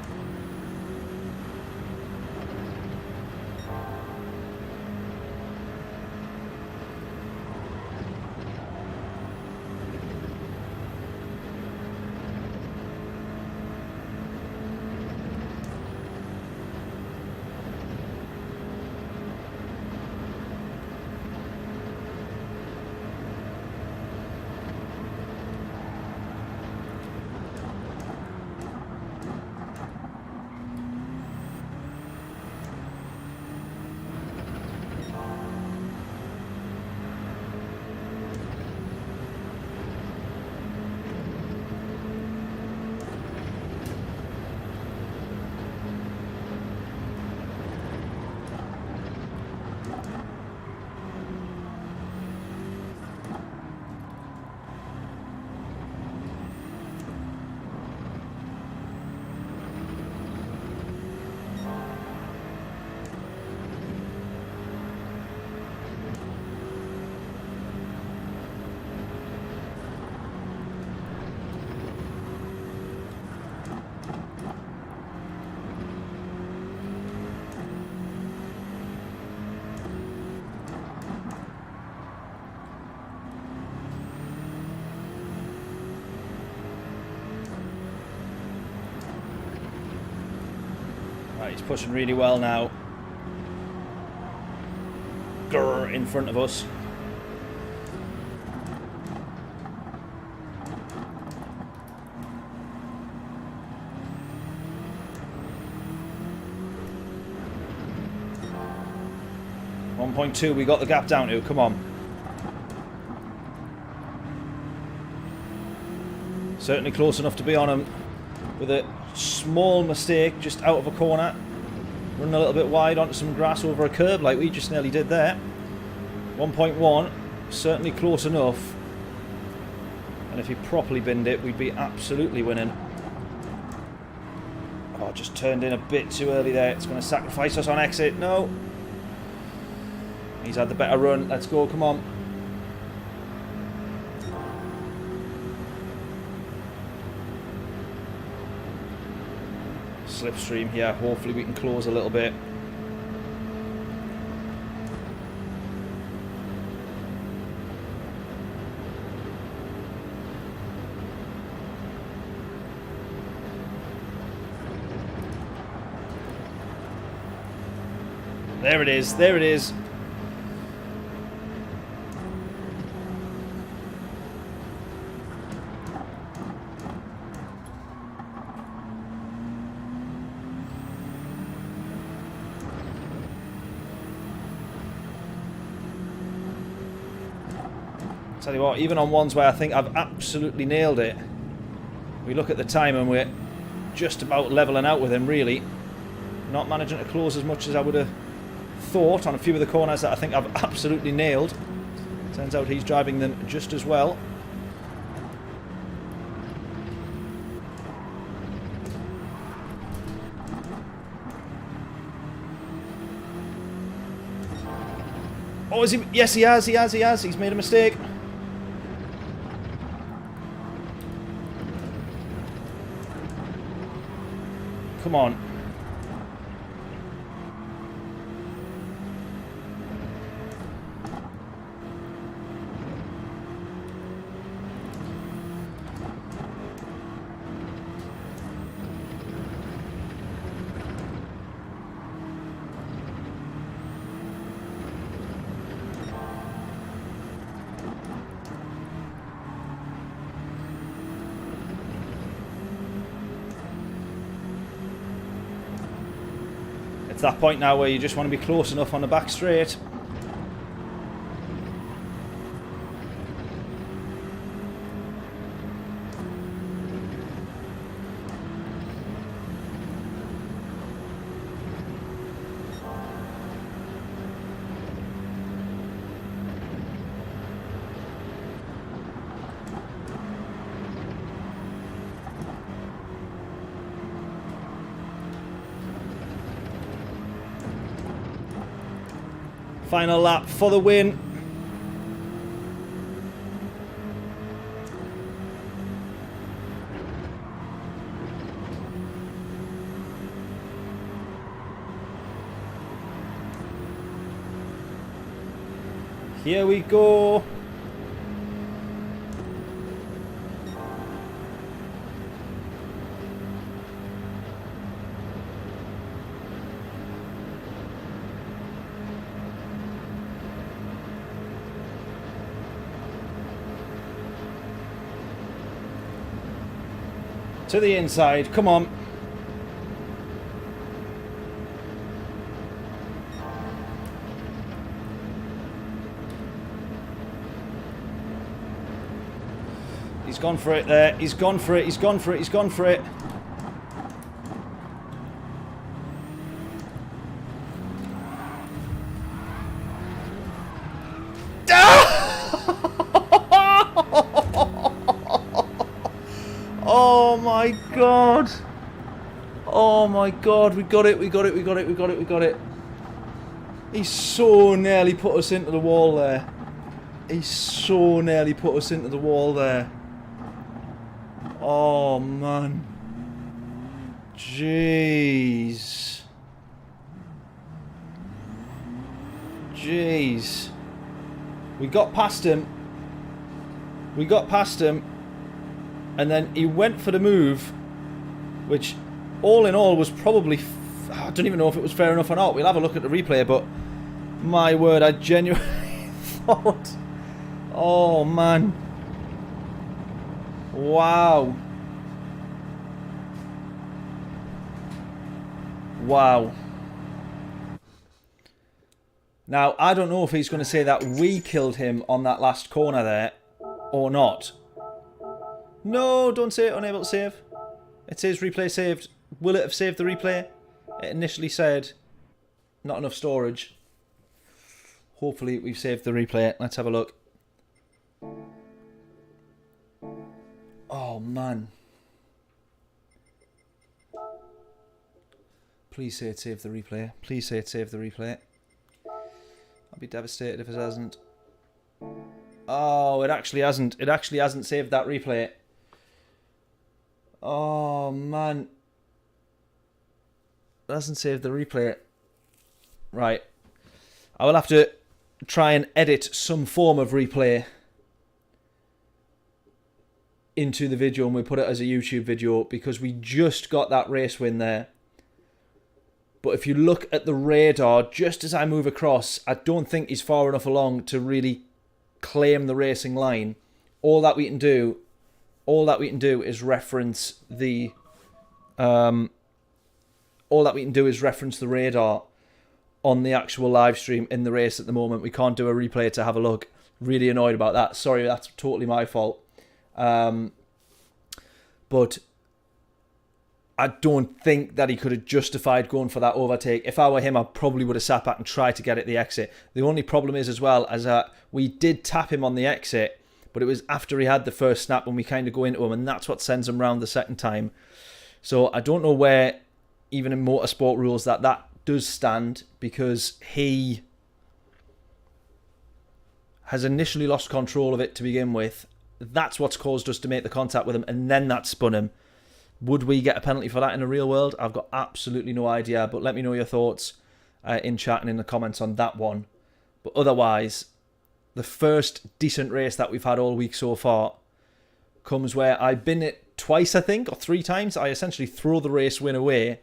He's pushing really well now. Grrr, in front of us. .2, we got the gap down to. Come on. Certainly close enough to be on him. With a small mistake just out of a corner. Running a little bit wide onto some grass over a curb like we just nearly did there. 1.1. Certainly close enough. And if he properly binned it, we'd be absolutely winning. Oh, just turned in a bit too early there. It's going to sacrifice us on exit. No. He's had the better run. Let's go. Come on. Slipstream here. Hopefully we can close a little bit. There it is. There it is. Tell you what, even on ones where I think I've absolutely nailed it, we look at the time and we're just about levelling out with him, really. Not managing to close as much as I would have thought on a few of the corners that I think I've absolutely nailed. Turns out he's driving them just as well. Oh, is he? Yes, he has, he has, he has. He's made a mistake. Come on. It's that point now where you just want to be close enough on the back straight. Final lap for the win. Here we go. To the inside, come on. He's gone for it there. He's gone for it. He's gone for it. He's gone for it. Oh my god. Oh my god, we got it, we got it, we got it, we got it, we got it. He so nearly put us into the wall there. He so nearly put us into the wall there. Oh man. Jeez. Jeez. We got past him. We got past him. And then he went for the move, which all in all was probably I don't even know if it was fair enough or not. We'll have a look at the replay, but my word, I genuinely thought... Oh, man. Wow. Wow. Now, I don't know if he's going to say that we killed him on that last corner there or not. No, don't say it. Unable to save. It says replay saved. Will it have saved the replay? It initially said not enough storage. Hopefully we've saved the replay. Let's have a look. Oh, man. Please say it saved the replay. Please say it saved the replay. I'll be devastated if it hasn't. Oh, it actually hasn't. It actually hasn't saved that replay. Oh, man. It hasn't saved the replay. Right. I will have to try and edit some form of replay into the video, and we put it as a YouTube video, because we just got that race win there. But if you look at the radar, just as I move across, I don't think he's far enough along to really claim the racing line. All that we can do is reference the radar on the actual live stream in the race at the moment. We can't do a replay to have a look. Really annoyed about that. Sorry, that's totally my fault. But I don't think that he could have justified going for that overtake. If I were him, I probably would have sat back and tried to get at the exit. The only problem is as well, as we did tap him on the exit, but it was after he had the first snap when we kind of go into him, and that's what sends him round the second time. So I don't know where, even in motorsport rules, that does stand, because he has initially lost control of it to begin with. That's what's caused us to make the contact with him, and then that spun him. Would we get a penalty for that in the real world? I've got absolutely no idea, but let me know your thoughts in chat and in the comments on that one. But otherwise, the first decent race that we've had all week so far comes where I've been it twice, I think, or 3 times. I essentially throw the race win away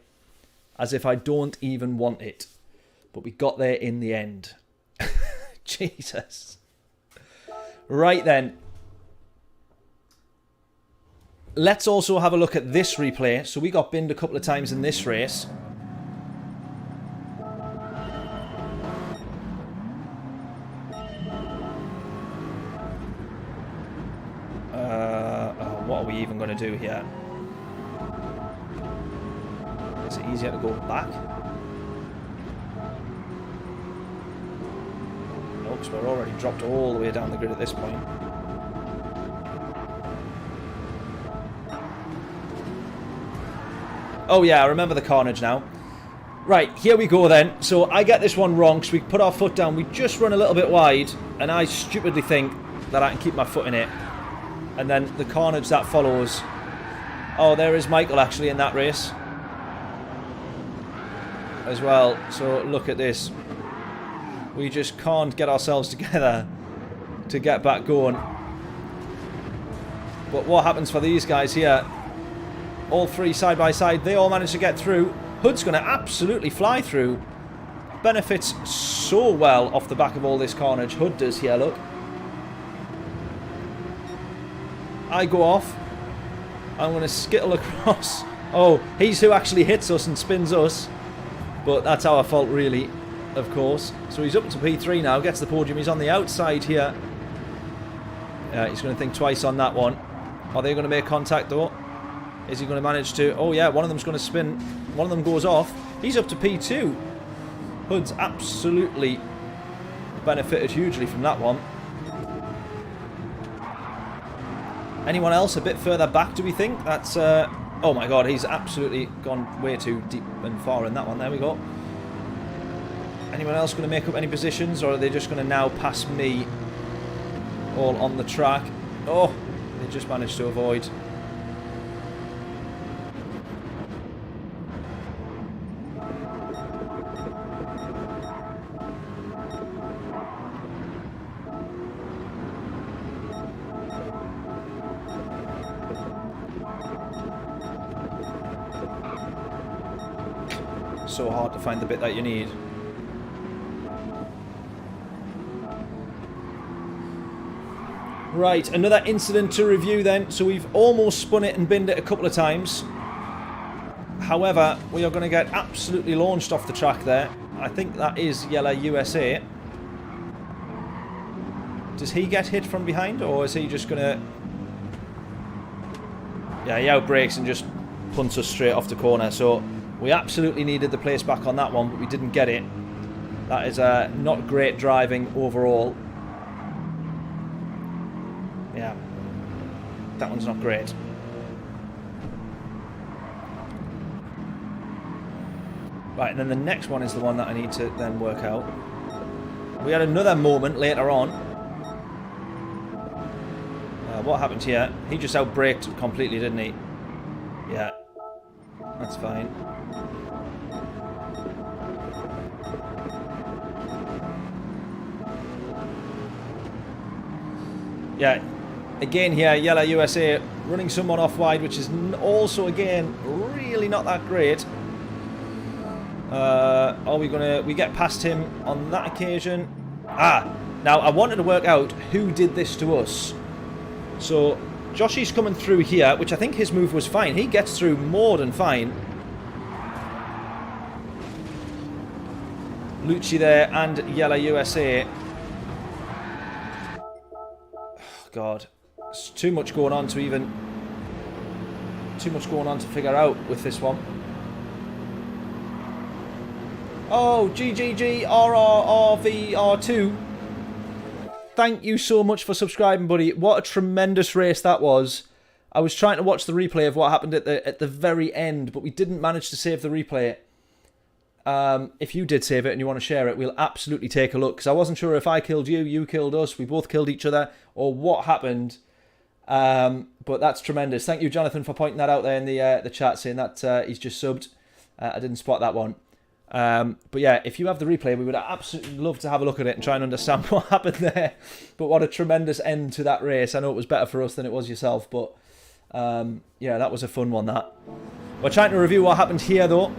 as if I don't even want it. But we got there in the end. Jesus. Right then. Let's also have a look at this replay. So we got binned a couple of times in this race. What are we even going to do here? Is it easier to go back? No, because we're already dropped all the way down the grid at this point. Oh yeah, I remember the carnage now. Right, here we go then. So I get this one wrong, so we put our foot down. We just run a little bit wide, and I stupidly think that I can keep my foot in it. And then the carnage that follows. Oh, there is Michael actually in that race as well. So look at this. We just can't get ourselves together to get back going. But what happens for these guys here? All 3 side by side, they all managed to get through. Hood's going to absolutely fly through. Benefits so well off the back of all this carnage. Hood does here, look. I go off. I'm going to skittle across. Oh, he's who actually hits us and spins us. But that's our fault, really, of course. So he's up to P3 now, gets the podium. He's on the outside here. He's going to think twice on that one. Are they going to make contact, though? Is he going to manage to... Oh, yeah, one of them's going to spin. One of them goes off. He's up to P2. Hood's absolutely benefited hugely from that one. Anyone else a bit further back, do we think? That's... oh, my God, he's absolutely gone way too deep and far in that one. There we go. Anyone else going to make up any positions, or are they just going to now pass me all on the track? Oh, they just managed to avoid... so hard to find the bit that you need. Right, another incident to review then. So we've almost spun it and binned it a couple of times. However, we are going to get absolutely launched off the track there. I think that is Yellow USA. Does he get hit from behind, or is he just going to... Yeah, he outbrakes and just punts us straight off the corner. So we absolutely needed the place back on that one, but we didn't get it. That is not great driving overall. Yeah, that one's not great. Right, and then the next one is the one that I need to then work out. We had another moment later on. What happened here? He just outbraked completely, didn't he? Yeah, that's fine. Yeah, again here, Yellow USA running someone off wide, which is also, again, really not that great. Are we gonna... We get past him on that occasion. Ah, now I wanted to work out who did this to us. So, Joshy's coming through here, which I think his move was fine. He gets through more than fine. Lucci there and Yellow USA. Oh, God. There's too much going on to even... Too much going on to figure out with this one. Oh, GGGRRRVR2. Thank you so much for subscribing, buddy. What a tremendous race that was. I was trying to watch the replay of what happened at the very end, but we didn't manage to save the replay. If you did save it and you want to share it, we'll absolutely take a look, because I wasn't sure if I killed you, you killed us, we both killed each other, or what happened. But that's tremendous. Thank you, Jonathan, for pointing that out there in the chat, saying that he's just subbed. I didn't spot that one. But yeah, if you have the replay, we would absolutely love to have a look at it and try and understand what happened there. But what a tremendous end to that race. I know it was better for us than it was yourself, but yeah, that was a fun one, that. We're trying to review what happened here, though.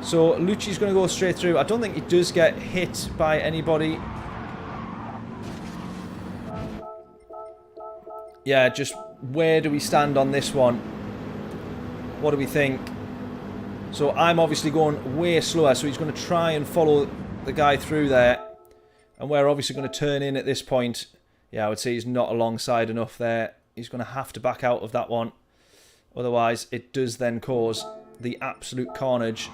So Lucci's going to go straight through. I don't think he does get hit by anybody. Yeah, just where do we stand on this one? What do we think? So I'm obviously going way slower, so he's going to try and follow the guy through there. And we're obviously going to turn in at this point. Yeah, I would say he's not alongside enough there. He's going to have to back out of that one. Otherwise, it does then cause the absolute carnage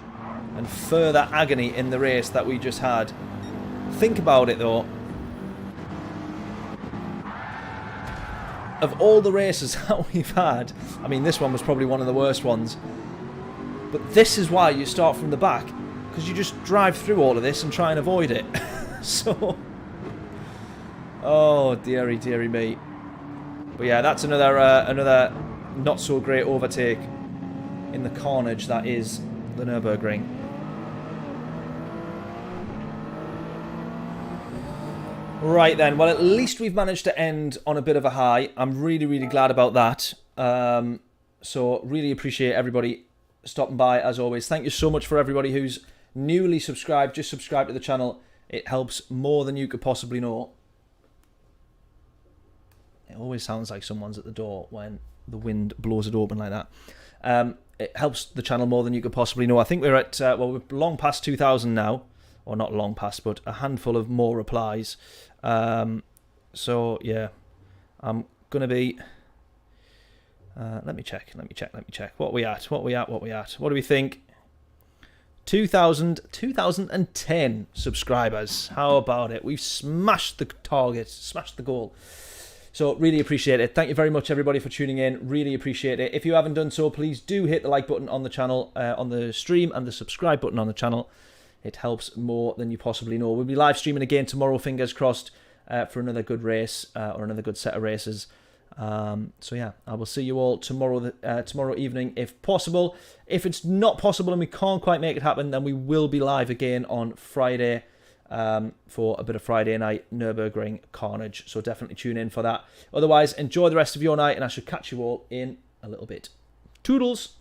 and further agony in the race that we just had. Think about it, though. Of all the races that we've had, I mean, this one was probably one of the worst ones. But this is why you start from the back, because you just drive through all of this and try and avoid it. So, oh dearie, dearie me. But yeah, that's another not so great overtake in the carnage that is the Nürburgring. Right then, well, at least we've managed to end on a bit of a high. I'm really, really glad about that. So really appreciate everybody stopping by, as always. Thank you so much for everybody who's newly subscribed. Just subscribe to the channel. It helps more than you could possibly know. It always sounds like someone's at the door when the wind blows it open like that. It helps the channel more than you could possibly know. I think we're at, well, we're long past 2,000 now. Or not long past, but a handful of more replies. So, yeah. I'm going to be... let me check. What are we at? What do we think? 2010 subscribers. How about it? We've smashed the target, smashed the goal. So really appreciate it. Thank you very much, everybody, for tuning in. Really appreciate it. If you haven't done so, please do hit the like button on the channel, on the stream, and the subscribe button on the channel. It helps more than you possibly know. We'll be live streaming again tomorrow, fingers crossed, for another good race, or another good set of races. So yeah, I will see you all tomorrow tomorrow evening if possible. If it's not possible and we can't quite make it happen, then we will be live again on Friday for a bit of Friday night Nürburgring carnage. So definitely tune in for that. Otherwise, enjoy the rest of your night, and I shall catch you all in a little bit. Toodles!